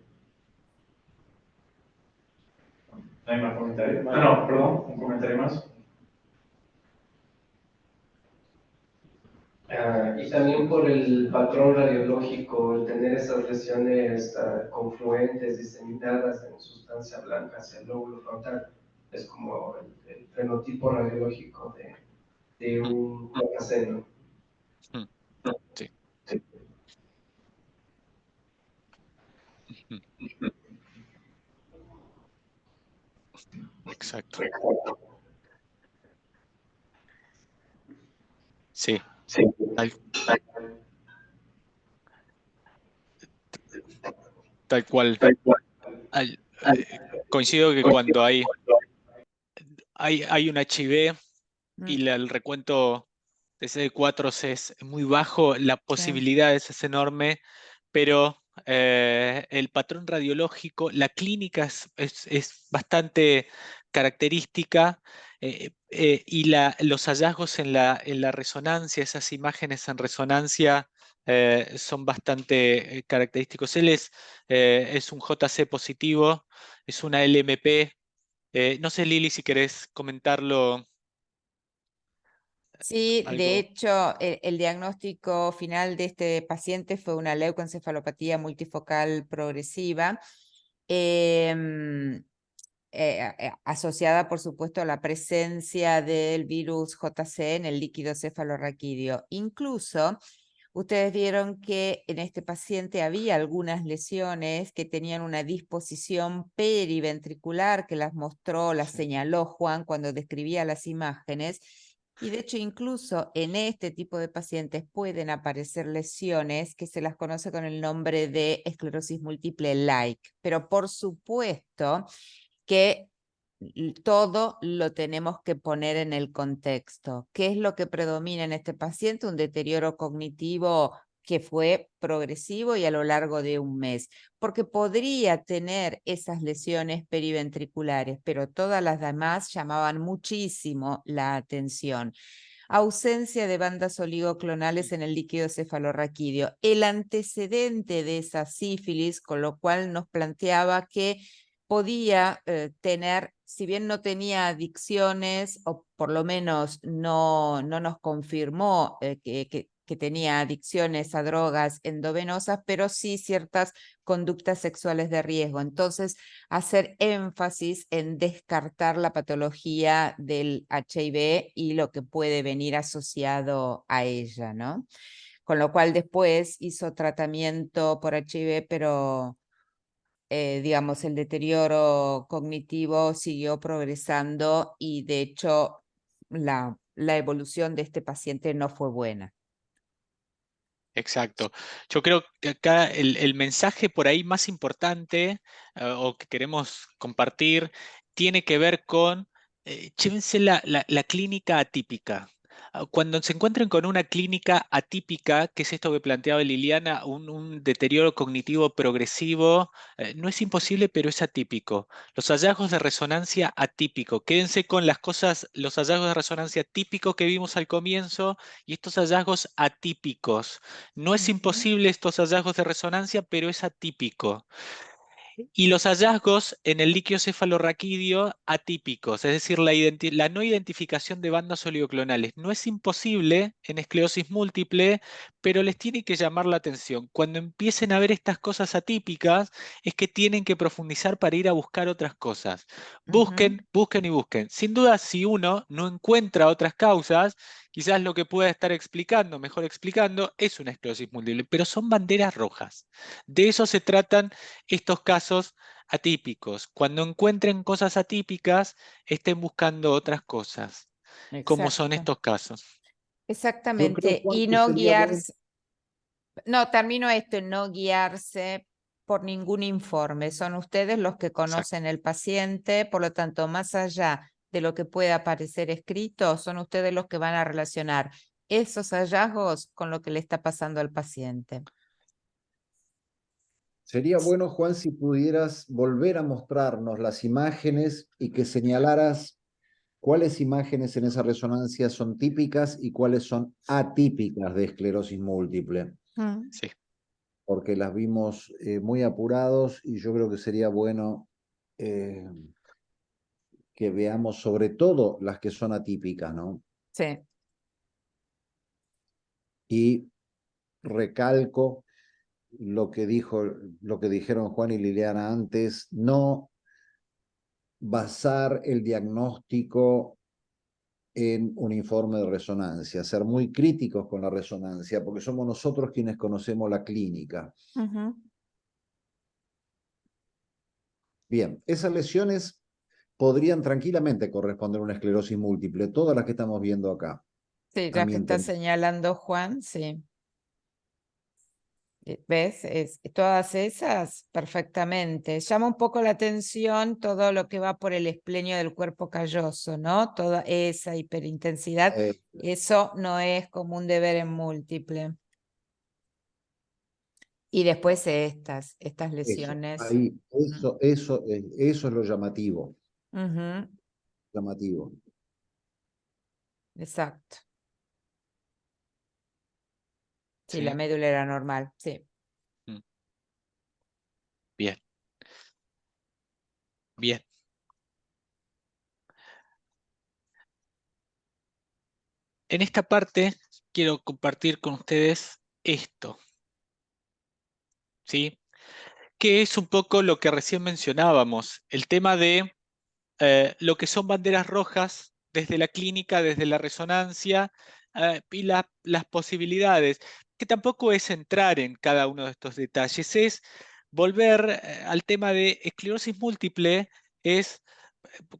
¿No hay más comentarios? No, perdón, un comentario más. Y también por el patrón radiológico, el tener esas lesiones confluentes, diseminadas en sustancia blanca hacia el lóbulo frontal, es como el fenotipo radiológico de un placaceno. Sí. Exacto. Sí. Tal cual. Coincido que cuando hay un HIV y el recuento de CD4 es muy bajo, la posibilidad es enorme, pero el patrón radiológico, la clínica es bastante característica, y los hallazgos en la resonancia, esas imágenes en resonancia, son bastante característicos. Él es un JC positivo, es una LMP. No sé, Lili, si querés comentarlo. Sí, Algo. de hecho, el diagnóstico final de este paciente fue una leucoencefalopatía multifocal progresiva, asociada, por supuesto, a la presencia del virus JC en el líquido cefalorraquídeo. Incluso, ustedes vieron que en este paciente había algunas lesiones que tenían una disposición periventricular que las mostró, las señaló Juan cuando describía las imágenes. Y de hecho, incluso en este tipo de pacientes pueden aparecer lesiones que se las conoce con el nombre de esclerosis múltiple like. Pero por supuesto que todo lo tenemos que poner en el contexto. ¿Qué es lo que predomina en este paciente? Un deterioro cognitivo que fue progresivo y a lo largo de un mes, porque podría tener esas lesiones periventriculares, pero todas las demás llamaban muchísimo la atención. Ausencia de bandas oligoclonales en el líquido cefalorraquídeo, el antecedente de esa sífilis, con lo cual nos planteaba que podía tener, si bien no tenía adicciones, o por lo menos no nos confirmó que tenía adicciones a drogas endovenosas, pero sí ciertas conductas sexuales de riesgo. Entonces, hacer énfasis en descartar la patología del HIV y lo que puede venir asociado a ella, ¿no? Con lo cual después hizo tratamiento por HIV, pero digamos, el deterioro cognitivo siguió progresando y de hecho la evolución de este paciente no fue buena. Exacto. Yo creo que acá el mensaje por ahí más importante, o que queremos compartir, tiene que ver con llévense la clínica atípica. Cuando se encuentren con una clínica atípica, que es esto que planteaba Liliana, un deterioro cognitivo progresivo, no es imposible, pero es atípico. Los hallazgos de resonancia atípico, quédense con las cosas, los hallazgos de resonancia típicos que vimos al comienzo y estos hallazgos atípicos. No es imposible estos hallazgos de resonancia, pero es atípico. Y los hallazgos en el líquido cefalorraquídeo atípicos, es decir, la no identificación de bandas oligoclonales. No es imposible en esclerosis múltiple, pero les tiene que llamar la atención. Cuando empiecen a ver estas cosas atípicas, es que tienen que profundizar para ir a buscar otras cosas. Busquen, busquen y busquen. Sin duda, si uno no encuentra otras causas, quizás lo que pueda estar explicando, mejor explicando, es una esclerosis múltiple, pero son banderas rojas. De eso se tratan estos casos atípicos. Cuando encuentren cosas atípicas, estén buscando otras cosas, como son Exacto. estos casos. Yo creo, Exactamente. Juan, Y que no sería bueno. guiarse, no, termino esto, no guiarse por ningún informe. Son ustedes los que Exacto. conocen el paciente, por lo tanto, más allá de lo que pueda aparecer escrito, son ustedes los que van a relacionar esos hallazgos con lo que le está pasando al paciente. Sería bueno, Juan, si pudieras volver a mostrarnos las imágenes y que señalaras cuáles imágenes en esa resonancia son típicas y cuáles son atípicas de esclerosis múltiple, Sí. porque las vimos muy apurados y yo creo que sería bueno que veamos sobre todo las que son atípicas, ¿no? Sí. Y recalco lo que dijeron Juan y Liliana antes, no basar el diagnóstico en un informe de resonancia, ser muy críticos con la resonancia, porque somos nosotros quienes conocemos la clínica. Bien, esas lesiones podrían tranquilamente corresponder a una esclerosis múltiple, todas las que estamos viendo acá. Sí, a ya mi que está entender. señalando Juan, sí. ¿Ves? Todas esas, perfectamente. Llama un poco la atención todo lo que va por el esplenio del cuerpo calloso, ¿no? Toda esa hiperintensidad. Eso no es común de ver en múltiple. Y después estas lesiones. Eso es lo llamativo. Ujú, Llamativo. exacto. Sí, Sí. la médula era normal, sí. Bien. Bien. En esta parte quiero compartir con ustedes esto, ¿sí? Que es un poco lo que recién mencionábamos, el tema de lo que son banderas rojas desde la clínica, desde la resonancia y las posibilidades, que tampoco es entrar en cada uno de estos detalles, es volver al tema de esclerosis múltiple, es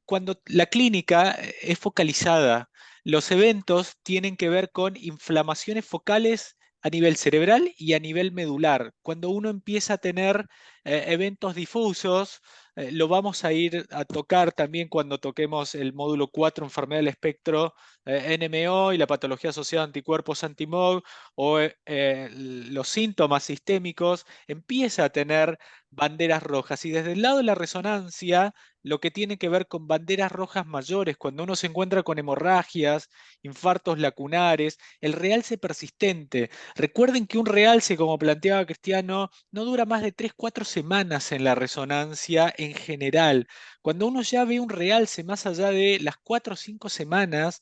cuando la clínica es focalizada. Los eventos tienen que ver con inflamaciones focales a nivel cerebral y a nivel medular. Cuando uno empieza a tener eventos difusos, lo vamos a ir a tocar también cuando toquemos el módulo 4, enfermedad del espectro NMO y la patología asociada a anticuerpos anti-MOG o los síntomas sistémicos, empieza a tener banderas rojas. Y desde el lado de la resonancia, lo que tiene que ver con banderas rojas mayores, cuando uno se encuentra con hemorragias, infartos lacunares, el realce persistente. Recuerden que un realce, como planteaba Cristiano, no dura más de 3-4 semanas en la resonancia en general. Cuando uno ya ve un realce más allá de las 4 o 5 semanas,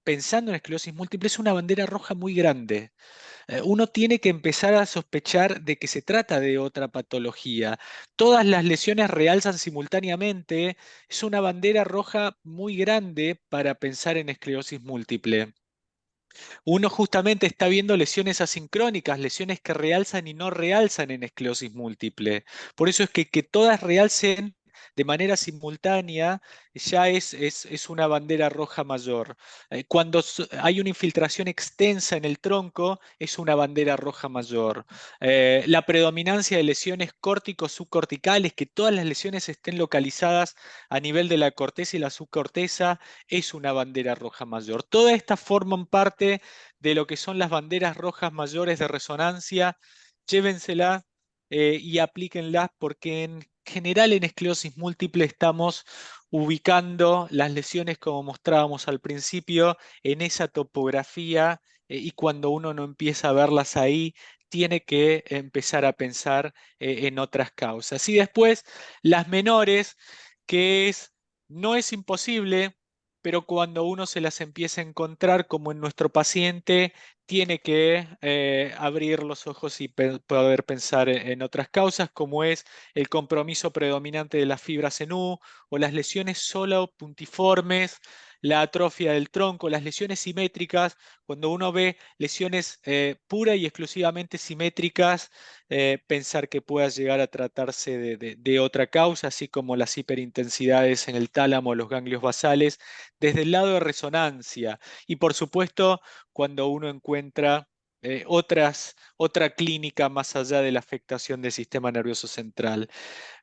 pensando en esclerosis múltiple, es una bandera roja muy grande. Uno tiene que empezar a sospechar de que se trata de otra patología. Todas las lesiones realzan simultáneamente. Es una bandera roja muy grande para pensar en esclerosis múltiple. Uno justamente está viendo lesiones asincrónicas, lesiones que realzan y no realzan en esclerosis múltiple. Por eso es que todas realcen de manera simultánea, ya es una bandera roja mayor. Cuando hay una infiltración extensa en el tronco, es una bandera roja mayor. La predominancia de lesiones córtico-subcorticales, que todas las lesiones estén localizadas a nivel de la corteza y la subcorteza, es una bandera roja mayor. Todas estas forman parte de lo que son las banderas rojas mayores de resonancia. Llévensela y aplíquenlas, porque en general en esclerosis múltiple estamos ubicando las lesiones, como mostrábamos al principio, en esa topografía, y cuando uno no empieza a verlas ahí, tiene que empezar a pensar en otras causas. Y después las menores, que no es imposible, pero cuando uno se las empieza a encontrar, como en nuestro paciente, tiene que abrir los ojos y poder pensar en otras causas, como es el compromiso predominante de las fibras en U, o las lesiones solo puntiformes, la atrofia del tronco, las lesiones simétricas. Cuando uno ve lesiones pura y exclusivamente simétricas, pensar que pueda llegar a tratarse de otra causa, así como las hiperintensidades en el tálamo, los ganglios basales, desde el lado de resonancia. Y por supuesto, cuando uno encuentra otra clínica más allá de la afectación del sistema nervioso central.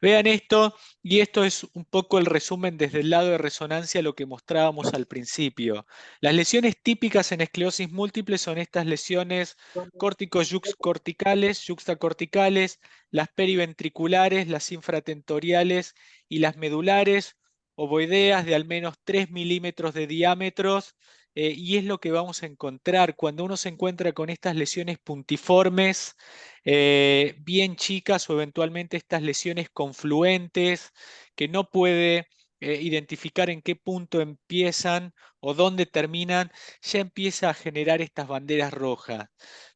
Vean esto, y esto es un poco el resumen desde el lado de resonancia, lo que mostrábamos al principio. Las lesiones típicas en esclerosis múltiple son estas lesiones córtico-yuxcorticales, yuxtacorticales, las periventriculares, las infratentoriales y las medulares, ovoideas de al menos 3 milímetros de diámetros. Y es lo que vamos a encontrar cuando uno se encuentra con estas lesiones puntiformes, bien chicas, o eventualmente estas lesiones confluentes, que no puede identificar en qué punto empiezan o dónde terminan. Ya empieza a generar estas banderas rojas.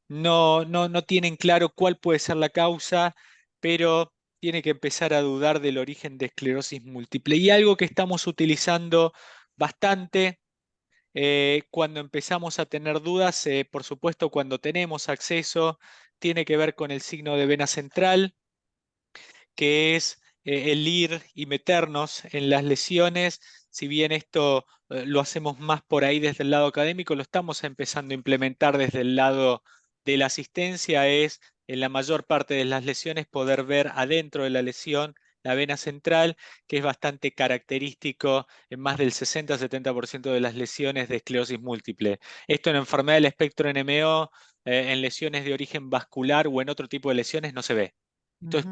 No tienen claro cuál puede ser la causa, pero tiene que empezar a dudar del origen de esclerosis múltiple. Y algo que estamos utilizando bastante cuando empezamos a tener dudas, por supuesto cuando tenemos acceso, tiene que ver con el signo de vena central, que es el ir y meternos en las lesiones. Si bien esto lo hacemos más por ahí desde el lado académico, lo estamos empezando a implementar desde el lado de la asistencia. Es en la mayor parte de las lesiones poder ver adentro de la lesión la vena central, que es bastante característico en más del 60-70% de las lesiones de esclerosis múltiple. Esto en enfermedad del espectro NMO, en lesiones de origen vascular o en otro tipo de lesiones no se ve. Esto es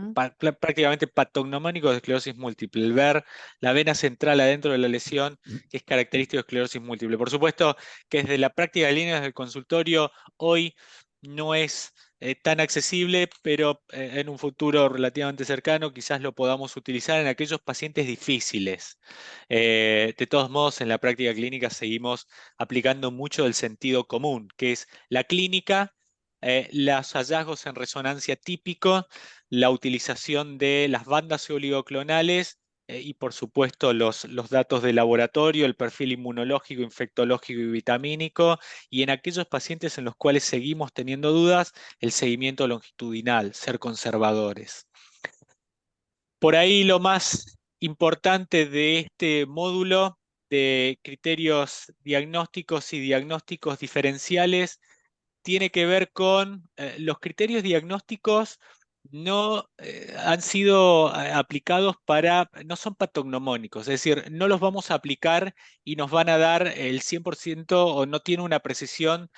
prácticamente patognomónico de esclerosis múltiple, el ver la vena central adentro de la lesión, que es característico de esclerosis múltiple. Por supuesto que desde la práctica de líneas del consultorio hoy no es tan accesible, pero en un futuro relativamente cercano quizás lo podamos utilizar en aquellos pacientes difíciles. De todos modos, en la práctica clínica seguimos aplicando mucho del sentido común, que es la clínica, los hallazgos en resonancia típico, la utilización de las bandas oligoclonales y por supuesto los datos de laboratorio, el perfil inmunológico, infectológico y vitamínico, y en aquellos pacientes en los cuales seguimos teniendo dudas, el seguimiento longitudinal, ser conservadores. Por ahí lo más importante de este módulo de criterios diagnósticos y diagnósticos diferenciales tiene que ver con los criterios diagnósticos. No han sido aplicados no son patognomónicos, es decir, no los vamos a aplicar y nos van a dar el 100% o no tiene una precisión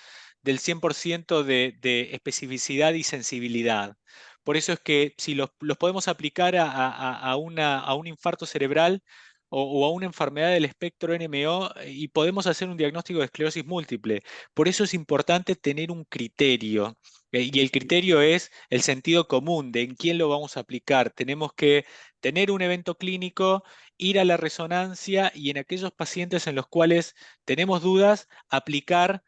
del 100% de especificidad y sensibilidad. Por eso es que si los podemos aplicar a un infarto cerebral o a una enfermedad del espectro NMO, y podemos hacer un diagnóstico de esclerosis múltiple. Por eso es importante tener un criterio. Y el criterio es el sentido común de en quién lo vamos a aplicar. Tenemos que tener un evento clínico, ir a la resonancia y en aquellos pacientes en los cuales tenemos dudas, aplicar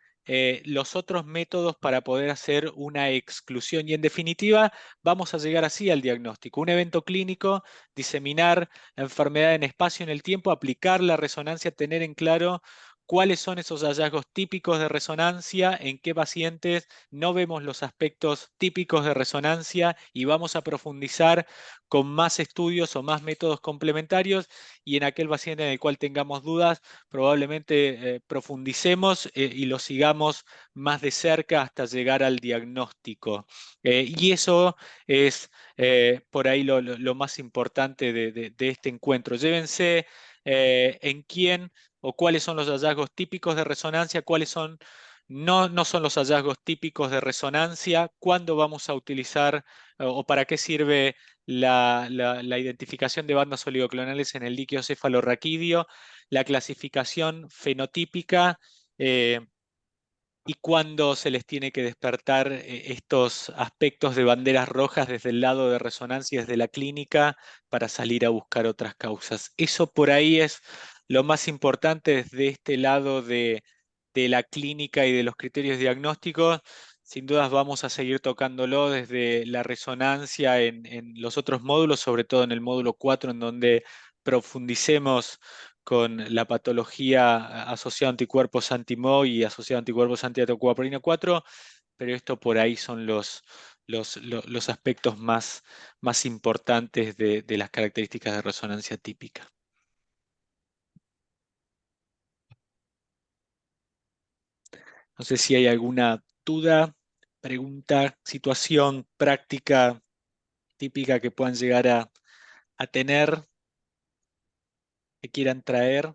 los otros métodos para poder hacer una exclusión. Y en definitiva, vamos a llegar así al diagnóstico. Un evento clínico, diseminar la enfermedad en espacio y en el tiempo, aplicar la resonancia, tener en claro cuáles son esos hallazgos típicos de resonancia, en qué pacientes no vemos los aspectos típicos de resonancia y vamos a profundizar con más estudios o más métodos complementarios, y en aquel paciente en el cual tengamos dudas, probablemente profundicemos y lo sigamos más de cerca hasta llegar al diagnóstico. Y eso es por ahí lo más importante de este encuentro. Llévense en quién o cuáles son los hallazgos típicos de resonancia, cuáles son, no son los hallazgos típicos de resonancia, cuándo vamos a utilizar o para qué sirve la identificación de bandas oligoclonales en el líquido cefalorraquídeo, la clasificación fenotípica, y cuándo se les tiene que despertar estos aspectos de banderas rojas desde el lado de resonancia, desde la clínica, para salir a buscar otras causas. Eso por ahí es lo más importante desde este lado de la clínica y de los criterios diagnósticos. Sin dudas vamos a seguir tocándolo desde la resonancia en los otros módulos, sobre todo en el módulo 4, en donde profundicemos con la patología asociada a anticuerpos anti-MOG y asociada a anticuerpos anti-atocoaprina 4, pero esto por ahí son los aspectos más importantes de las características de resonancia típica. No sé si hay alguna duda, pregunta, situación práctica típica que puedan llegar a tener, que quieran traer.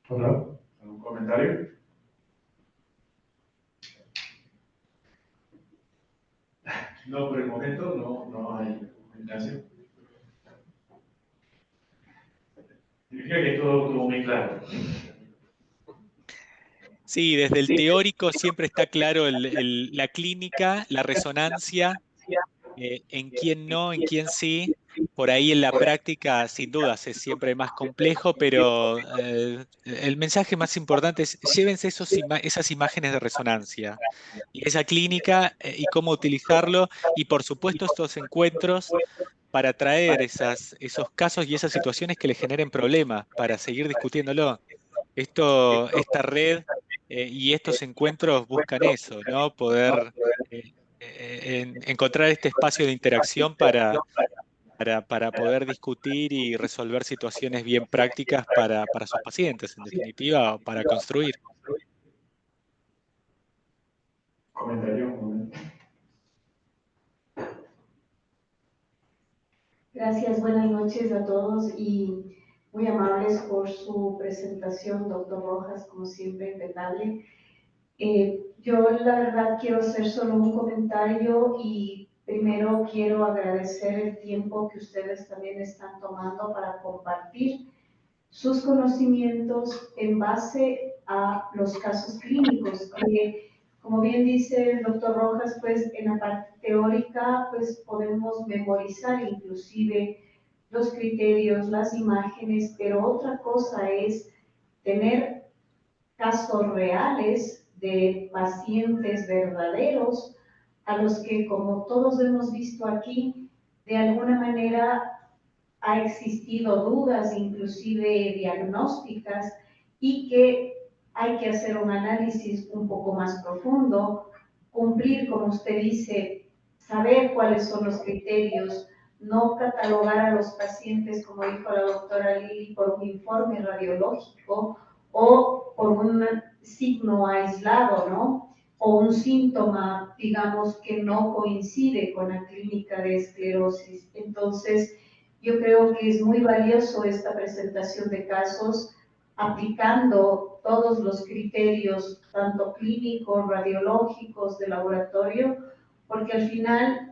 Hola, ¿algún comentario? No, por el momento no hay comentario. Significa que todo estuvo muy claro. Sí, desde el teórico siempre está claro la clínica, la resonancia, en quién no, en quién sí. Por ahí en la práctica, sin dudas, es siempre más complejo, pero el mensaje más importante es llévense esas imágenes de resonancia y esa clínica y cómo utilizarlo, y por supuesto estos encuentros para traer esos casos y esas situaciones que le generen problemas, para seguir discutiéndolo. Esta red y estos encuentros buscan eso, ¿no? Poder encontrar este espacio de interacción para poder discutir y resolver situaciones bien prácticas para sus pacientes, en definitiva, o para construir. Comentario. Gracias, buenas noches a todos y muy amables por su presentación, doctor Rojas, como siempre, impecable. Yo la verdad quiero hacer solo un comentario y primero quiero agradecer el tiempo que ustedes también están tomando para compartir sus conocimientos en base a los casos clínicos, que como bien dice el doctor Rojas, pues en la parte teórica pues podemos memorizar inclusive los criterios, las imágenes, pero otra cosa es tener casos reales de pacientes verdaderos a los que, como todos hemos visto aquí, de alguna manera ha existido dudas, inclusive diagnósticas, y que hay que hacer un análisis un poco más profundo, cumplir, como usted dice, saber cuáles son los criterios, no catalogar a los pacientes, como dijo la doctora Lili, por un informe radiológico o por un signo aislado, ¿no? O un síntoma, digamos, que no coincide con la clínica de esclerosis. Entonces, yo creo que es muy valioso esta presentación de casos aplicando todos los criterios, tanto clínicos, radiológicos, de laboratorio, porque al final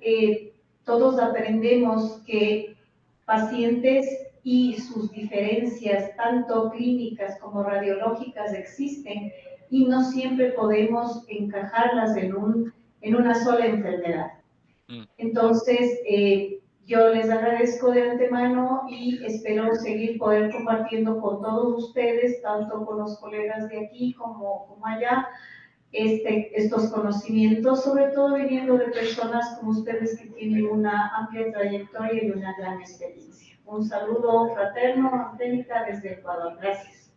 todos aprendemos que pacientes y sus diferencias, tanto clínicas como radiológicas, existen y no siempre podemos encajarlas en una sola enfermedad. Entonces, yo les agradezco de antemano y espero seguir poder compartiendo con todos ustedes, tanto con los colegas de aquí como allá, estos conocimientos, sobre todo viniendo de personas como ustedes que tienen una amplia trayectoria y una gran experiencia. Un saludo fraterno, Angélica, desde Ecuador. Gracias.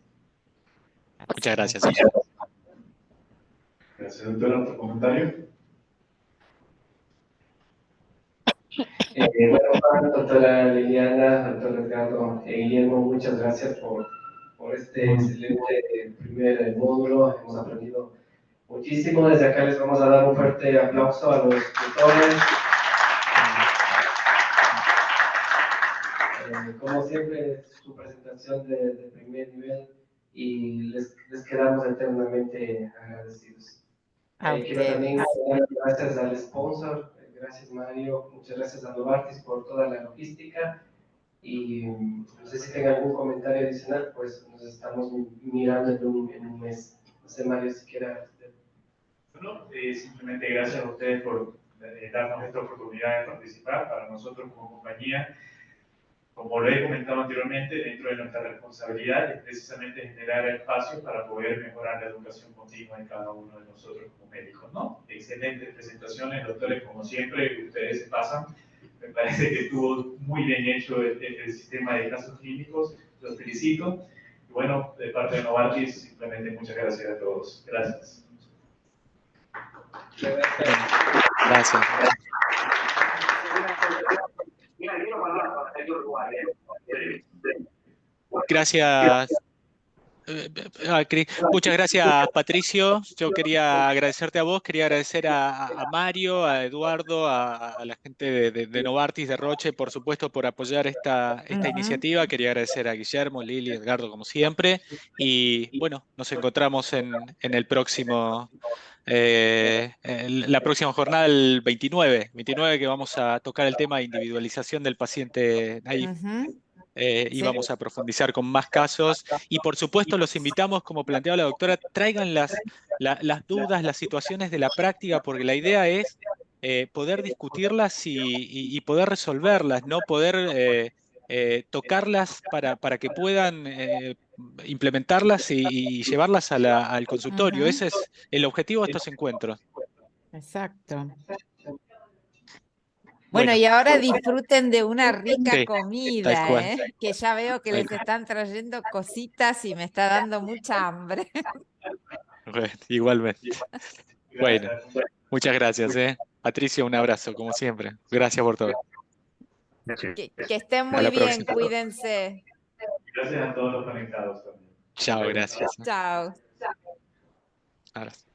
Muchas gracias. Gracias, doctora, por comentario. Bueno, Juan, doctora Liliana, doctor Edgardo, Guillermo, muchas gracias por este excelente primer módulo. Hemos aprendido muchísimo. Desde acá les vamos a dar un fuerte aplauso a los tutores. Como siempre, su presentación de primer nivel y les quedamos eternamente agradecidos. Quiero también dar gracias al sponsor, gracias Mario, muchas gracias a Novartis por toda la logística y no sé si tengan algún comentario adicional, pues nos estamos mirando en un mes. No sé, Mario, si quiera. Bueno, simplemente gracias a ustedes por darnos esta oportunidad de participar. Para nosotros como compañía, como lo he comentado anteriormente, dentro de nuestra responsabilidad es precisamente generar espacios para poder mejorar la educación continua de cada uno de nosotros como médicos, ¿no? Excelentes presentaciones, doctores, como siempre, ustedes se pasan. Me parece que estuvo muy bien hecho el sistema de casos clínicos, los felicito. Y bueno, de parte de Novartis, simplemente muchas gracias a todos. Gracias. Gracias. Gracias. Cris. Muchas gracias, Patricio. Yo quería agradecerte a vos, quería agradecer a Mario, a Eduardo, a la gente de Novartis, de Roche, por supuesto, por apoyar esta iniciativa. Quería agradecer a Guillermo, Lili, Edgardo, como siempre. Y bueno, nos encontramos en el próximo, la próxima jornada, el 29, que vamos a tocar el tema de individualización del paciente Naif. Y vamos a profundizar con más casos. Y por supuesto los invitamos, como planteaba la doctora, traigan las dudas, las situaciones de la práctica, porque la idea es poder discutirlas y poder resolverlas, ¿no? Poder tocarlas para que puedan implementarlas y llevarlas al consultorio. Ese es el objetivo de estos encuentros. Exacto. Bueno, y ahora disfruten de una rica Sí, tal comida, cual. que ya veo que les están trayendo cositas y me está dando mucha hambre. Bueno, igualmente. Bueno, muchas gracias, Patricio, un abrazo, como siempre. Gracias por todo. Que estén A muy la bien, próxima. cuídense. Gracias a todos los conectados también. Chao, gracias. Chao. Abrazo.